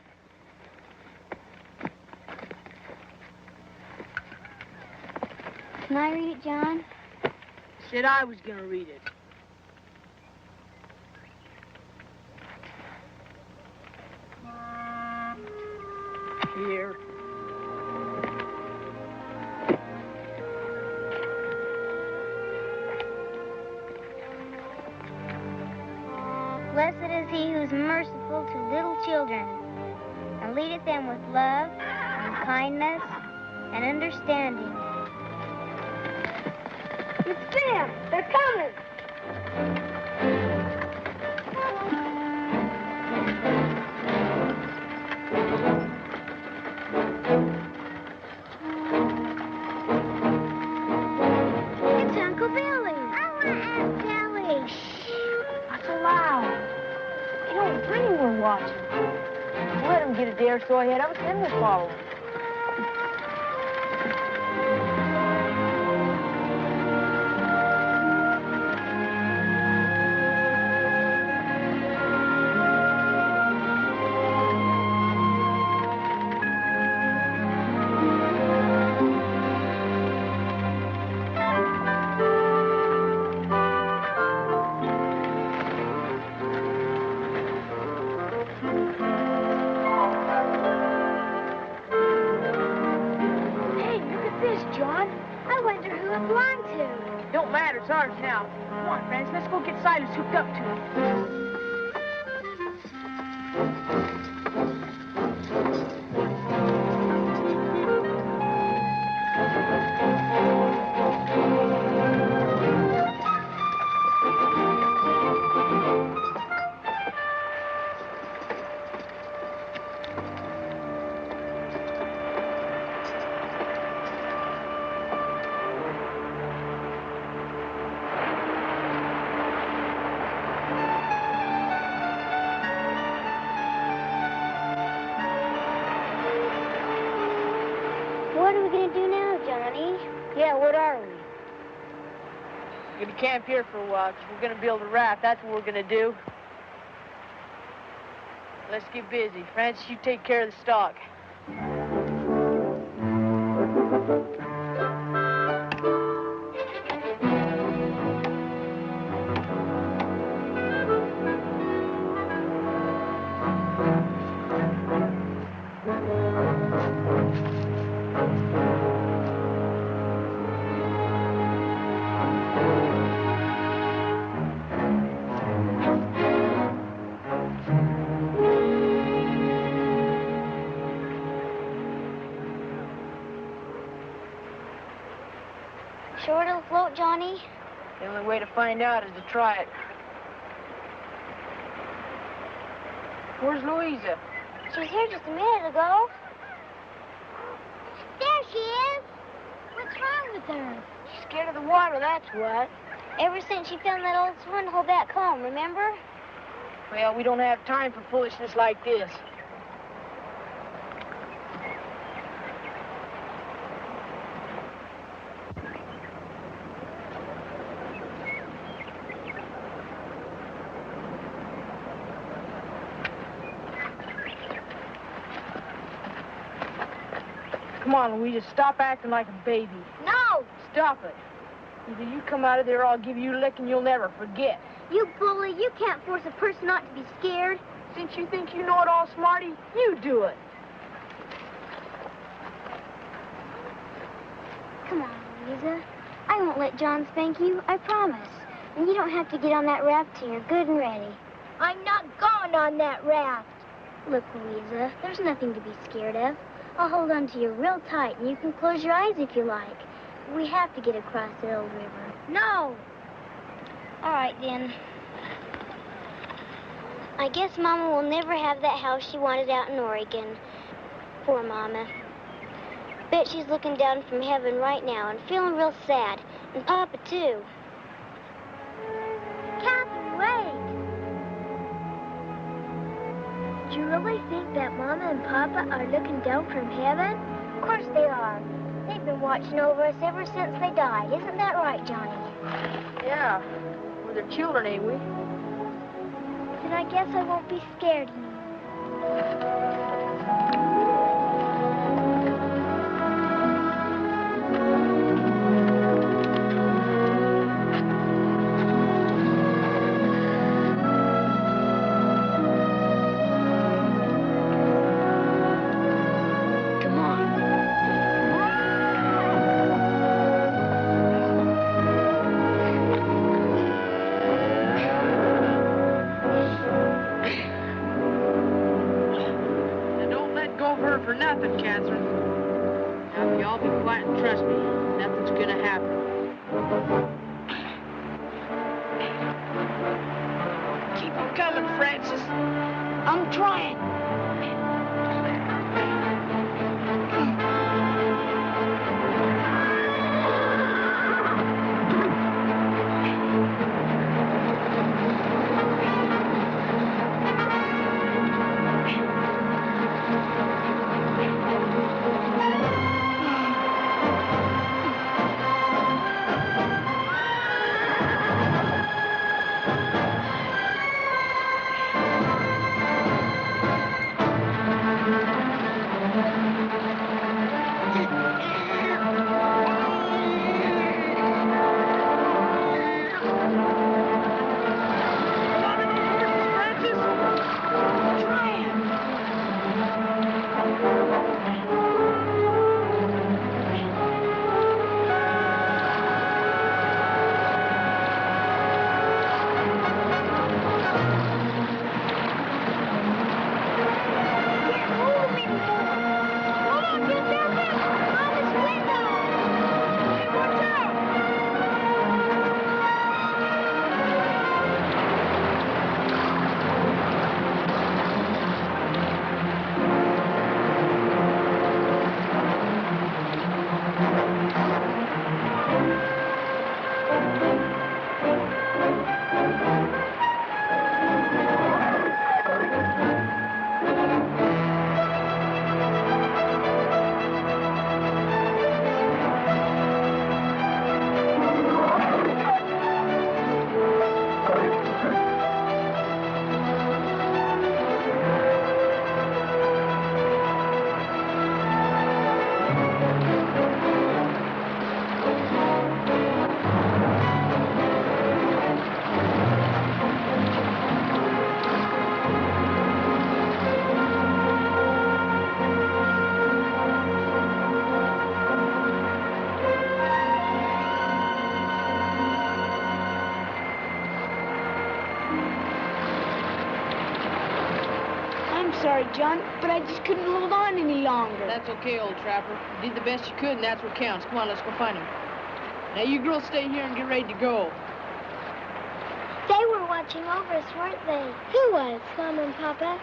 Can I read it, John? Said I was going to read it. Here. Blessed is he who is merciful to little children, and leadeth them with love and kindness and understanding. It's them. They're coming. It's Uncle Billy. I want Aunt Sally. Not so loud. You know, Granny were watching. Let them get a day or so ahead of us, then we'll follow them. Don't matter, it's ours now. Come on, friends, let's go get Silas hooked up to it. What are we going to do now, Johnny? Yeah, what are we? We're gonna camp here for a while, 'cause we're gonna build a raft. That's what we're gonna do. Let's get busy. Francis, you take care of the stock. Sure it'll float, Johnny? The only way to find out is to try it. Where's Louisa? She was here just a minute ago. There she is. What's wrong with her? She's scared of the water, that's what. Ever since she found that old swimming hole back home, remember? Well, we don't have time for foolishness like this. Come on, Louisa, stop acting like a baby. No! Stop it. Either you come out of there or I'll give you a lick and you'll never forget. You bully, you can't force a person not to be scared. Since you think you know it all, Smarty, you do it. Come on, Louisa. I won't let John spank you, I promise. And you don't have to get on that raft till you're good and ready. I'm not going on that raft. Look, Louisa, there's nothing to be scared of. I'll hold on to you real tight, and you can close your eyes if you like. We have to get across the old river. No. All right, then. I guess Mama will never have that house she wanted out in Oregon. Poor Mama. Bet she's looking down from heaven right now and feeling real sad. And Papa, too. Catherine, wait. Do you really think that Mama and Papa are looking down from heaven? Of course they are. They've been watching over us ever since they died. Isn't that right, Johnny? Yeah. We're their children, ain't we? Then I guess I won't be scared anymore. John, but I just couldn't hold on any longer. That's okay, old trapper. You did the best you could, and that's what counts. Come on, let's go find him. Now, you girls stay here and get ready to go. They were watching over us, weren't they? Who was? Mama and Papa.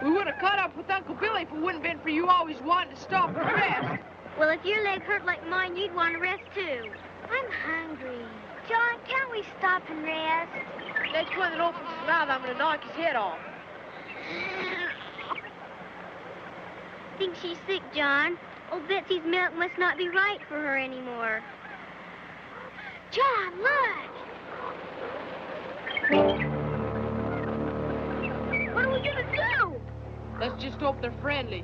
We would have caught up with Uncle Billy if it wouldn't have been for you always wanting to stop and rest. Well, if your leg hurt like mine, you'd want to rest, too. I'm hungry. John, can't we stop and rest? Next one that opens his mouth, I'm going to knock his head off. Think she's sick, John. Old Betsy's milk must not be right for her anymore. John, look! What are we going to do? Let's just hope they're friendly.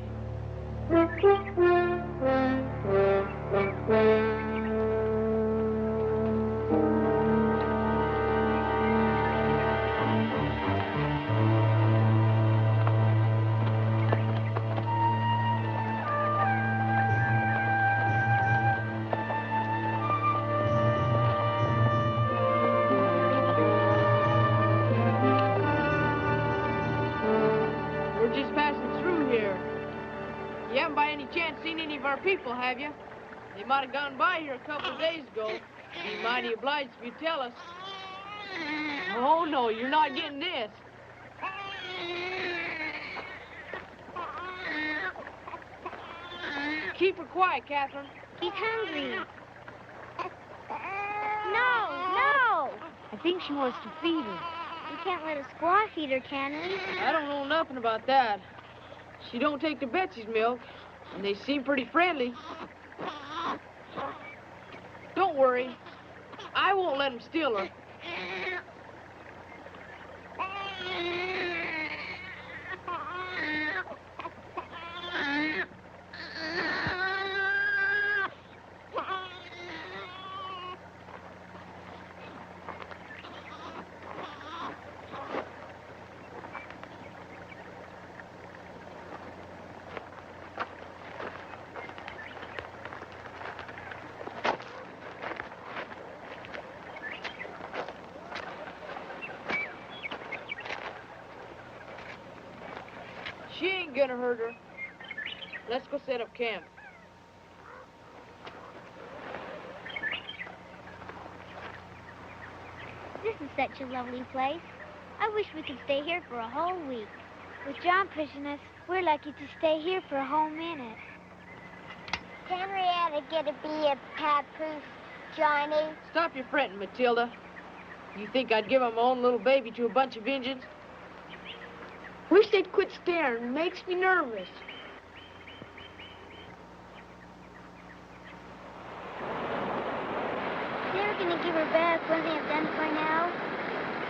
We're just passing through here. You haven't by any chance seen any of our people, have you? They might have gone by here a couple of days ago. Be mighty obliged if you tell us. Oh, no, you're not getting this. Keep her quiet, Catherine. He's hungry. No! I think she wants to feed her. We can't let a squaw feed her, can we? I don't know nothing about that. She don't take to Betsy's milk, and they seem pretty friendly. Don't worry. I won't let them steal her. She ain't gonna hurt her. Let's go set up camp. This is such a lovely place. I wish we could stay here for a whole week. With John pushing us, we're lucky to stay here for a whole minute. Henrietta get to be a papoose, Johnny. Stop your fretting, Matilda. You think I'd give my own little baby to a bunch of Injuns? Wish they'd quit staring. It makes me nervous. They're gonna give her back when they've done for now.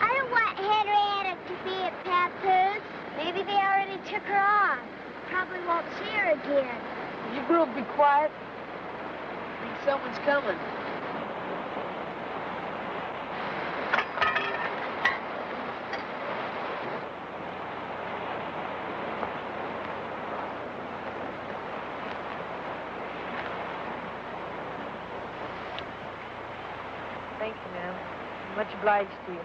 I don't want Henrietta to be a papoose. Maybe they already took her off. Probably won't see her again. You girls be quiet. I think someone's coming. Thank you, ma'am. Much obliged to you.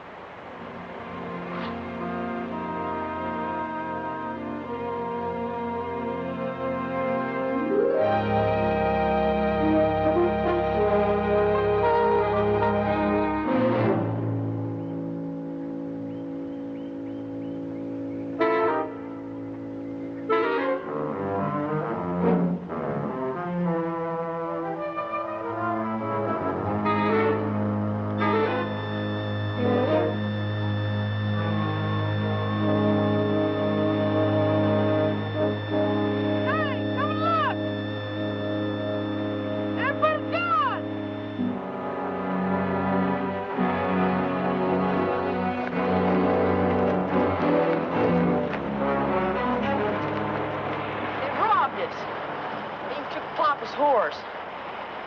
Horse.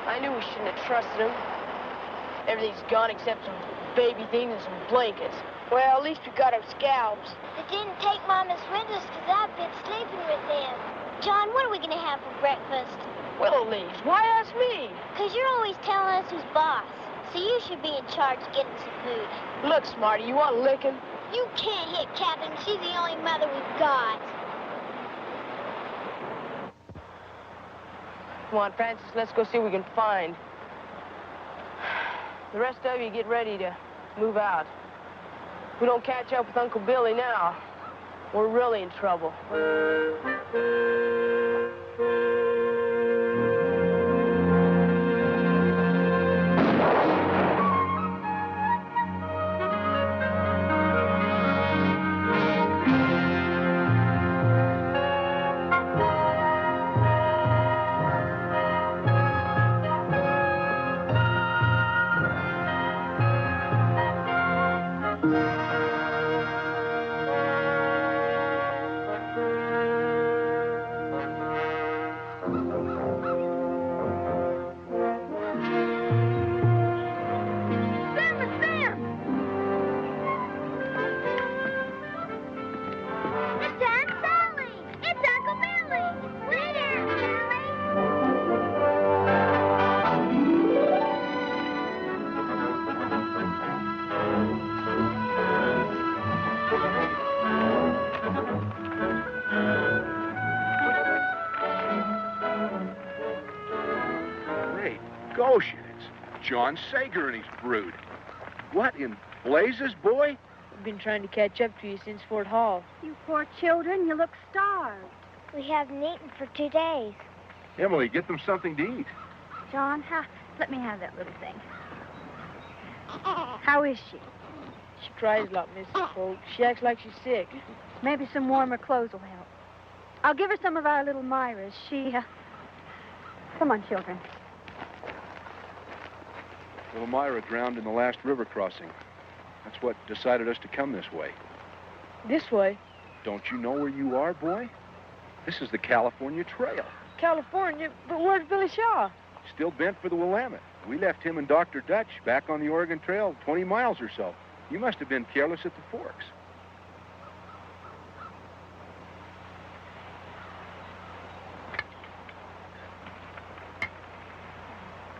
I knew we shouldn't have trusted him. Everything's gone except some baby things and some blankets. Well, at least we got our scalps. They didn't take Mama's windows because I've been sleeping with them. John, what are we going to have for breakfast? Willow leaves. Why ask me? Because you're always telling us who's boss. So you should be in charge of getting some food. Look, Smarty, you want licking? You can't hit Catherine. She's the only mother we've got. Come on, Francis, let's go see what we can find. The rest of you get ready to move out. If we don't catch up with Uncle Billy now, we're really in trouble. Goshen, it's John Sager and his brood. What in blazes, boy? I've been trying to catch up to you since Fort Hall. You poor children, you look starved. We haven't eaten for 2 days. Emily, get them something to eat. John, let me have that little thing. How is she? She cries a lot, Mrs. Polk. She acts like she's sick. Maybe some warmer clothes will help. I'll give her some of our little Myra's. Come on, children. Little Myra drowned in the last river crossing. That's what decided us to come this way. This way? Don't you know where you are, boy? This is the California Trail. California? But where's Billy Shaw? Still bent for the Willamette. We left him and Dr. Dutch back on the Oregon Trail 20 miles or so. You must have been careless at the forks.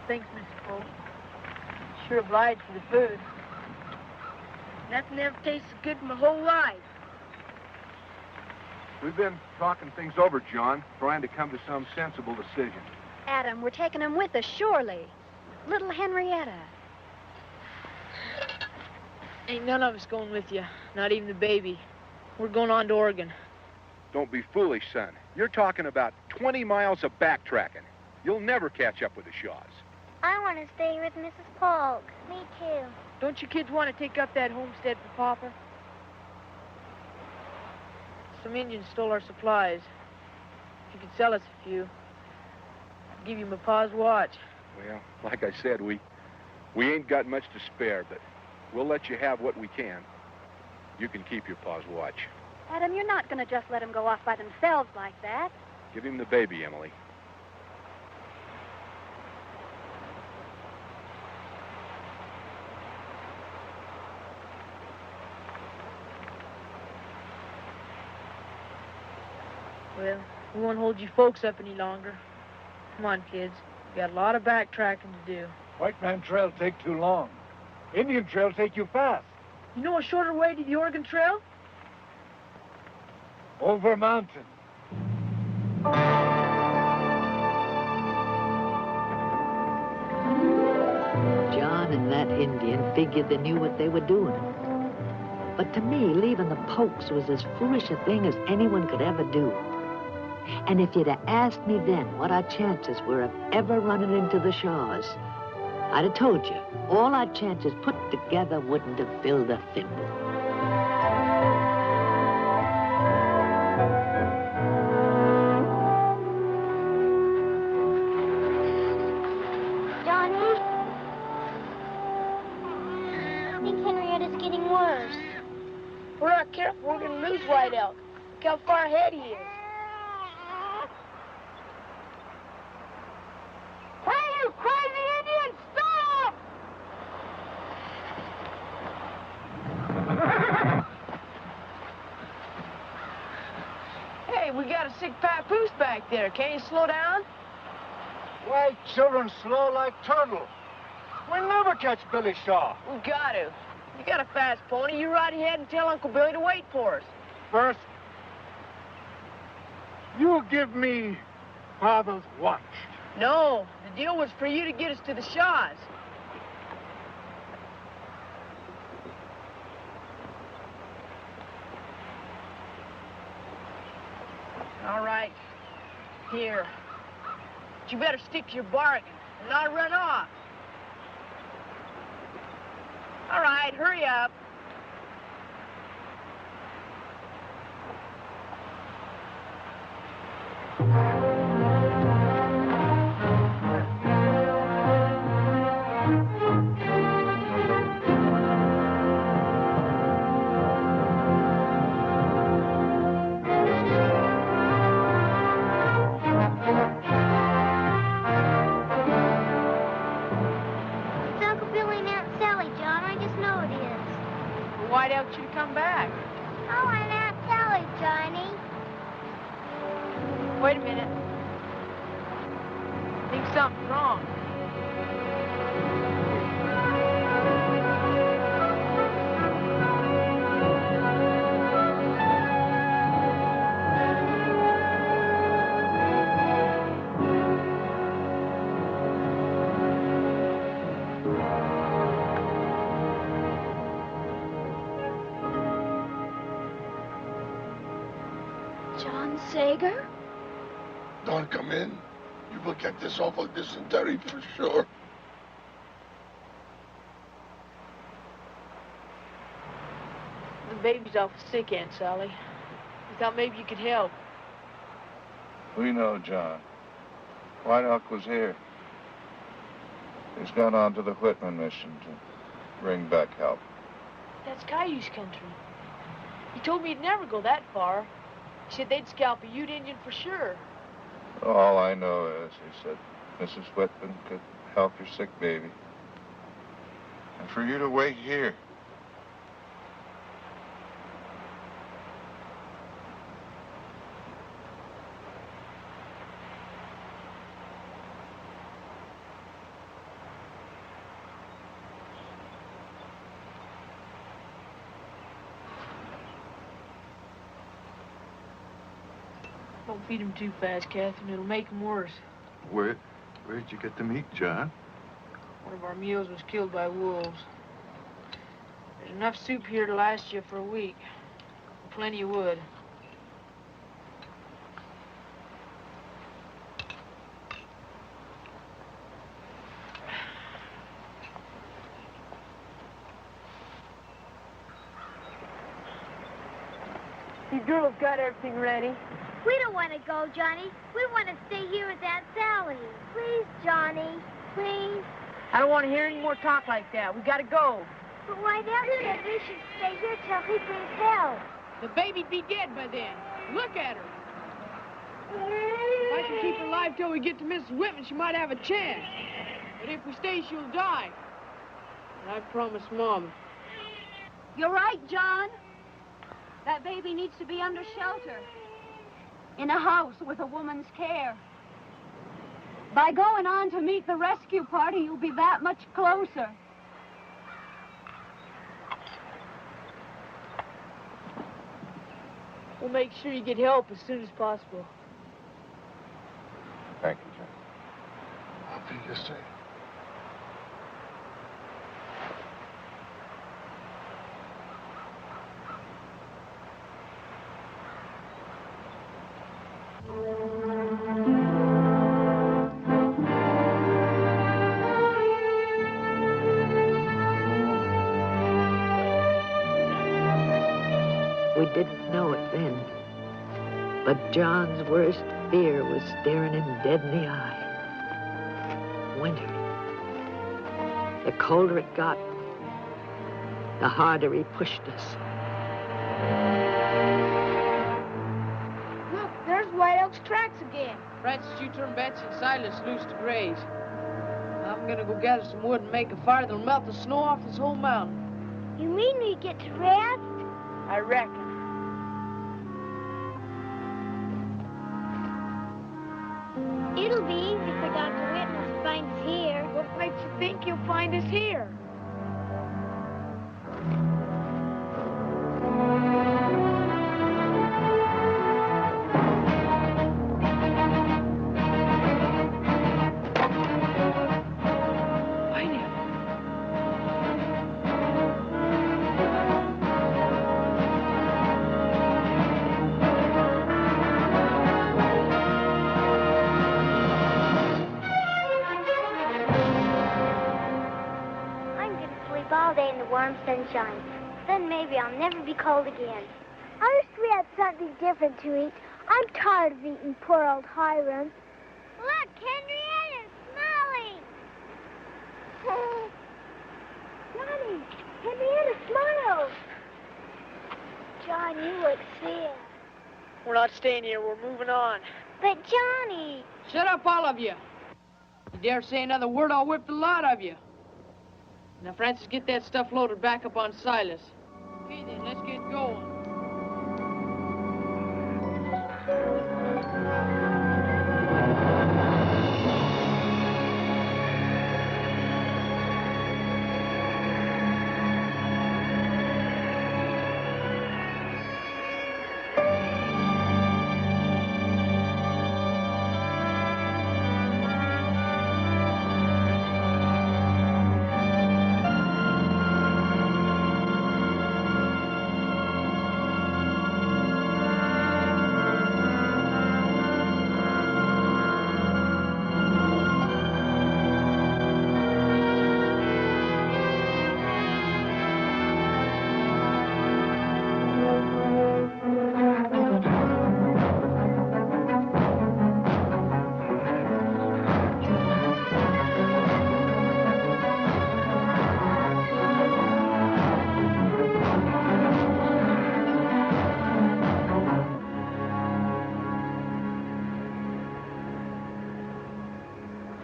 Thanks, Mr. Polk. Sure obliged for the food. Nothing ever tasted good in my whole life. We've been talking things over, John, trying to come to some sensible decision. Adam, we're taking him with us, surely. Little Henrietta. Ain't none of us going with you, not even the baby. We're going on to Oregon. Don't be foolish, son. You're talking about 20 miles of backtracking. You'll never catch up with the Shaws. I want to stay with Mrs. Polk. Me too. Don't you kids want to take up that homestead for Papa? Some Indians stole our supplies. If you could sell us a few, I'd give you my pa's watch. Well, like I said, we ain't got much to spare, but we'll let you have what we can. You can keep your pa's watch. Adam, you're not going to just let them go off by themselves like that. Give him the baby, Emily. Well, we won't hold you folks up any longer. Come on, kids. We got a lot of backtracking to do. White Man Trail take too long. Indian trail take you fast. You know a shorter way to the Oregon Trail? Over mountain. John and that Indian figured they knew what they were doing. But to me, leaving the Pokes was as foolish a thing as anyone could ever do. And if you'd have asked me then what our chances were of ever running into the Shaws, I'd have told you, all our chances put together wouldn't have filled a thimble. Johnny? I think Henrietta's getting worse. We're not careful, we're gonna lose White Elk. Look how far ahead he is. Hey, you crazy Indian, stop! Hey, we got a sick papoose back there. Can't you slow down? Why, children slow like turtle. We'll never catch Billy Shaw. We got to. You got a fast pony. You ride ahead and tell Uncle Billy to wait for us. First, you give me Father's watch. No, the deal was for you to get us to the Shaws. All right. Here. But you better stick to your bargain and not run off. All right, hurry up. It's Uncle Billy and Aunt Sally, John. I just know it is. Why don't you come back? Oh, and Aunt Sally, Johnny. Wait a minute. I think something's wrong. John Sager? Don't come in. You will get this awful dysentery for sure. The baby's awful sick, Aunt Sally. We thought maybe you could help. We know, John. White Elk was here. He's gone on to the Whitman mission to bring back help. That's Cayuse country. He told me he'd never go that far. He said they'd scalp a Ute Indian for sure. All I know is, he said, Mrs. Whitman could help your sick baby. And for you to wait here. Don't feed him too fast, Catherine. It'll make him worse. Where'd you get the meat, John? One of our mules was killed by wolves. There's enough soup here to last you for a week. Plenty of wood. You girls got everything ready? We don't want to go, Johnny. We want to stay here with Aunt Sally. Please, Johnny. Please. I don't want to hear any more talk like that. We gotta go. But White Elk said we should stay here till he brings help. The baby'd be dead by then. Look at her. If I can keep her alive till we get to Mrs. Whitman, she might have a chance. But if we stay, she'll die. And I promised Mom. You're right, John. That baby needs to be under shelter. In a house with a woman's care. By going on to meet the rescue party, you'll be that much closer. We'll make sure you get help as soon as possible. Thank you, John. I'll be the same. We didn't know it then, but John's worst fear was staring him dead in the eye. Winter. The colder it got, the harder he pushed us. Look, there's White Elk's tracks again. Francis, you turn Betsy and Silas loose to graze. I'm gonna go gather some wood and make a fire that'll melt the snow off this whole mountain. You mean we get to rest? I reckon. It'll be easy for Dr. Whitman to find us here. What makes you think you'll find us here? All day in the warm sunshine. Then maybe I'll never be cold again. I wish we had something different to eat. I'm tired of eating poor old Hiram. Look, Henrietta's smiling. Johnny, Henrietta smiled. John, you look sad. We're not staying here. We're moving on. But Johnny. Shut up, all of you. You dare say another word, I'll whip the lot of you. Now, Francis, get that stuff loaded back up on Silas. Okay, then, let's get going.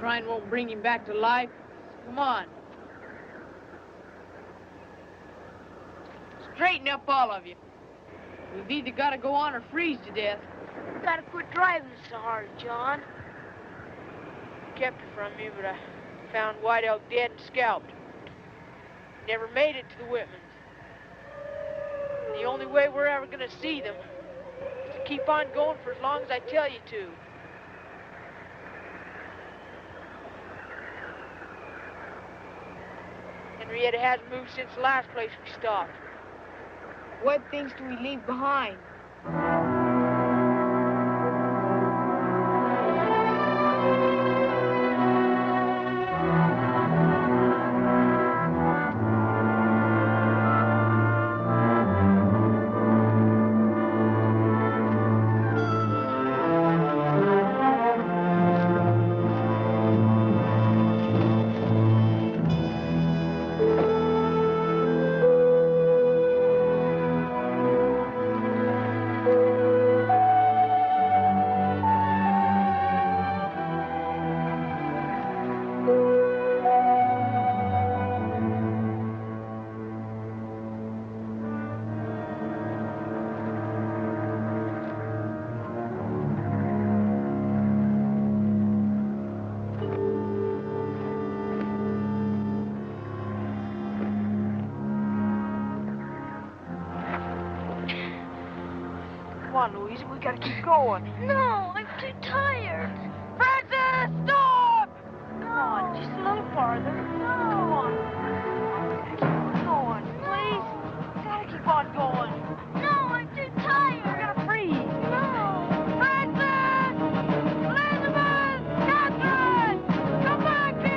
Crying won't bring him back to life. Come on. Straighten up, all of you. We've either got to go on or freeze to death. Gotta quit driving so hard, John. Kept her from me, but I found White Elk dead and scalped. Never made it to the Whitmans. The only way we're ever gonna see them is to keep on going for as long as I tell you to. Henrietta hasn't moved since the last place we stopped. What things do we leave behind? on, Louise. We gotta keep going. No, I'm too tired. Francis, stop! Come on, just a little farther. Come on. Keep on going, please. Gotta keep on going. No, I'm too tired. We're gonna freeze. No. Francis! Elizabeth! Catherine! Come back here!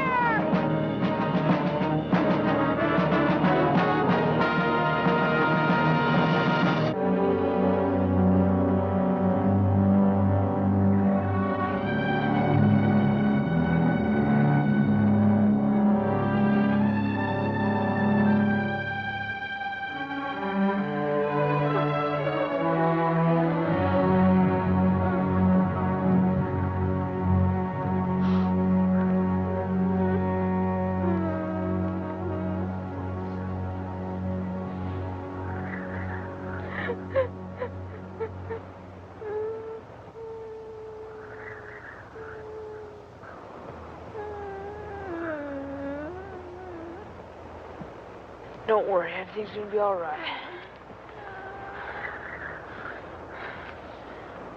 Don't worry, everything's gonna be all right.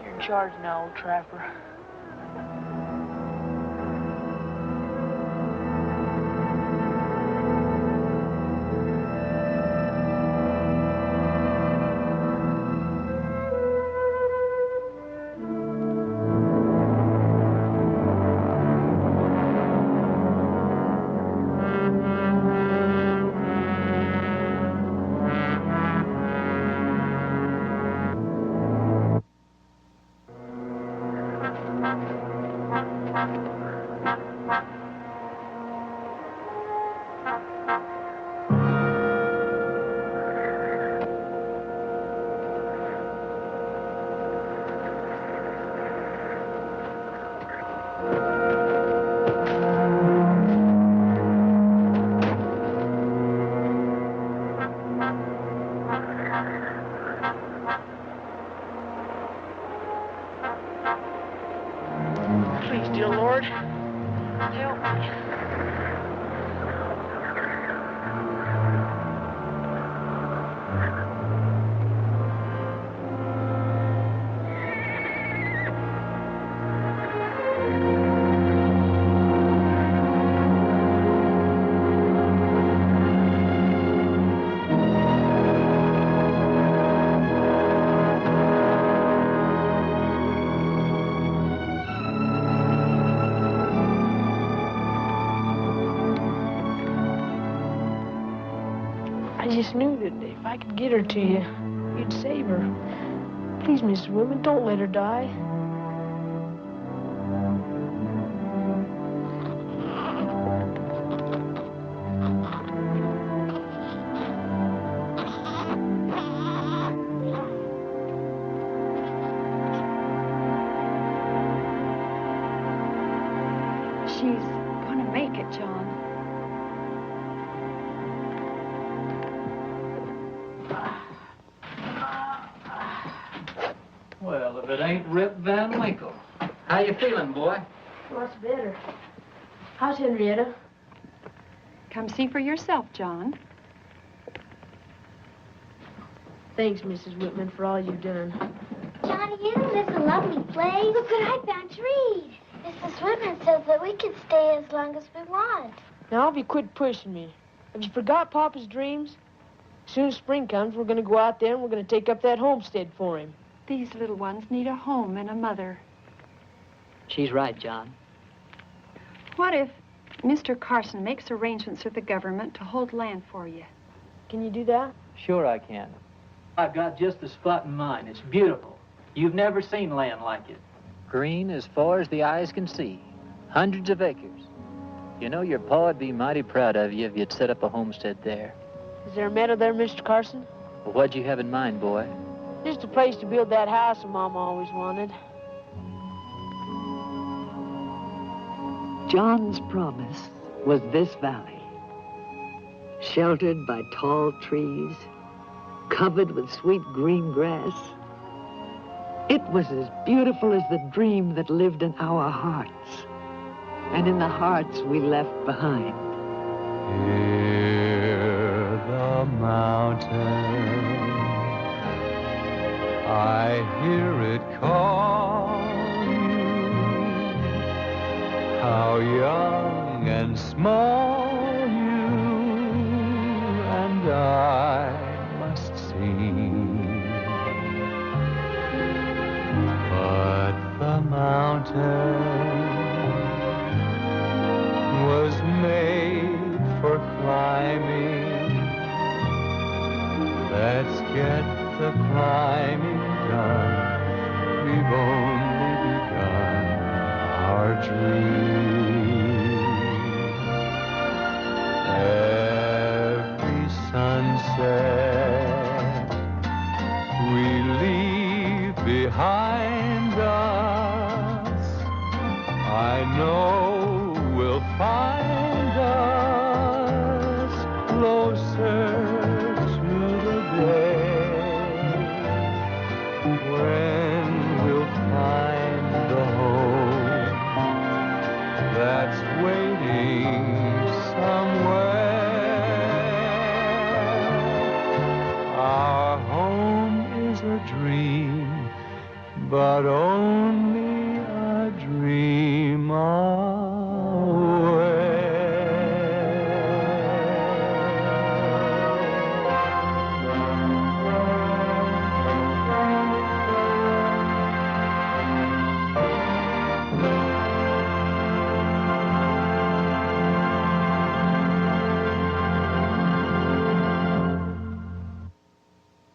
You're in charge now, old trapper. Please, dear Lord, help me. I just knew that if I could get her to you, you'd save her. Please, Mrs. Whitman, don't let her die. She's gonna make it, John. Well, if it ain't Rip Van Winkle. How you feeling, boy? What's better? How's Henrietta? Come see for yourself, John. Thanks, Mrs. Whitman, for all you've done. Johnny, isn't this a lovely place? Look what I found to read. Mrs. Whitman says that we can stay as long as we want. Now, if you quit pushing me. Have you forgot Papa's dreams? As soon as spring comes, we're going to go out there and we're going to take up that homestead for him. These little ones need a home and a mother. She's right, John. What if Mr. Carson makes arrangements with the government to hold land for you? Can you do that? Sure I can. I've got just the spot in mind. It's beautiful. You've never seen land like it. Green as far as the eyes can see. Hundreds of acres. You know, your pa would be mighty proud of you if you'd set up a homestead there. Is there a meadow there, Mr. Carson? Well, what'd you have in mind, boy? Just a place to build that house that Mama always wanted. John's promise was this valley, sheltered by tall trees, covered with sweet green grass. It was as beautiful as the dream that lived in our hearts, and in the hearts we left behind. Hear the mountain I hear it call you. How young and small you and I must seem. But the mountain was made for climbing. Let's get the climbing done. We've only begun our dream. Every sunset we leave behind us, I know will find us closer to the day when we'll find the home that's waiting somewhere. Our home is a dream, but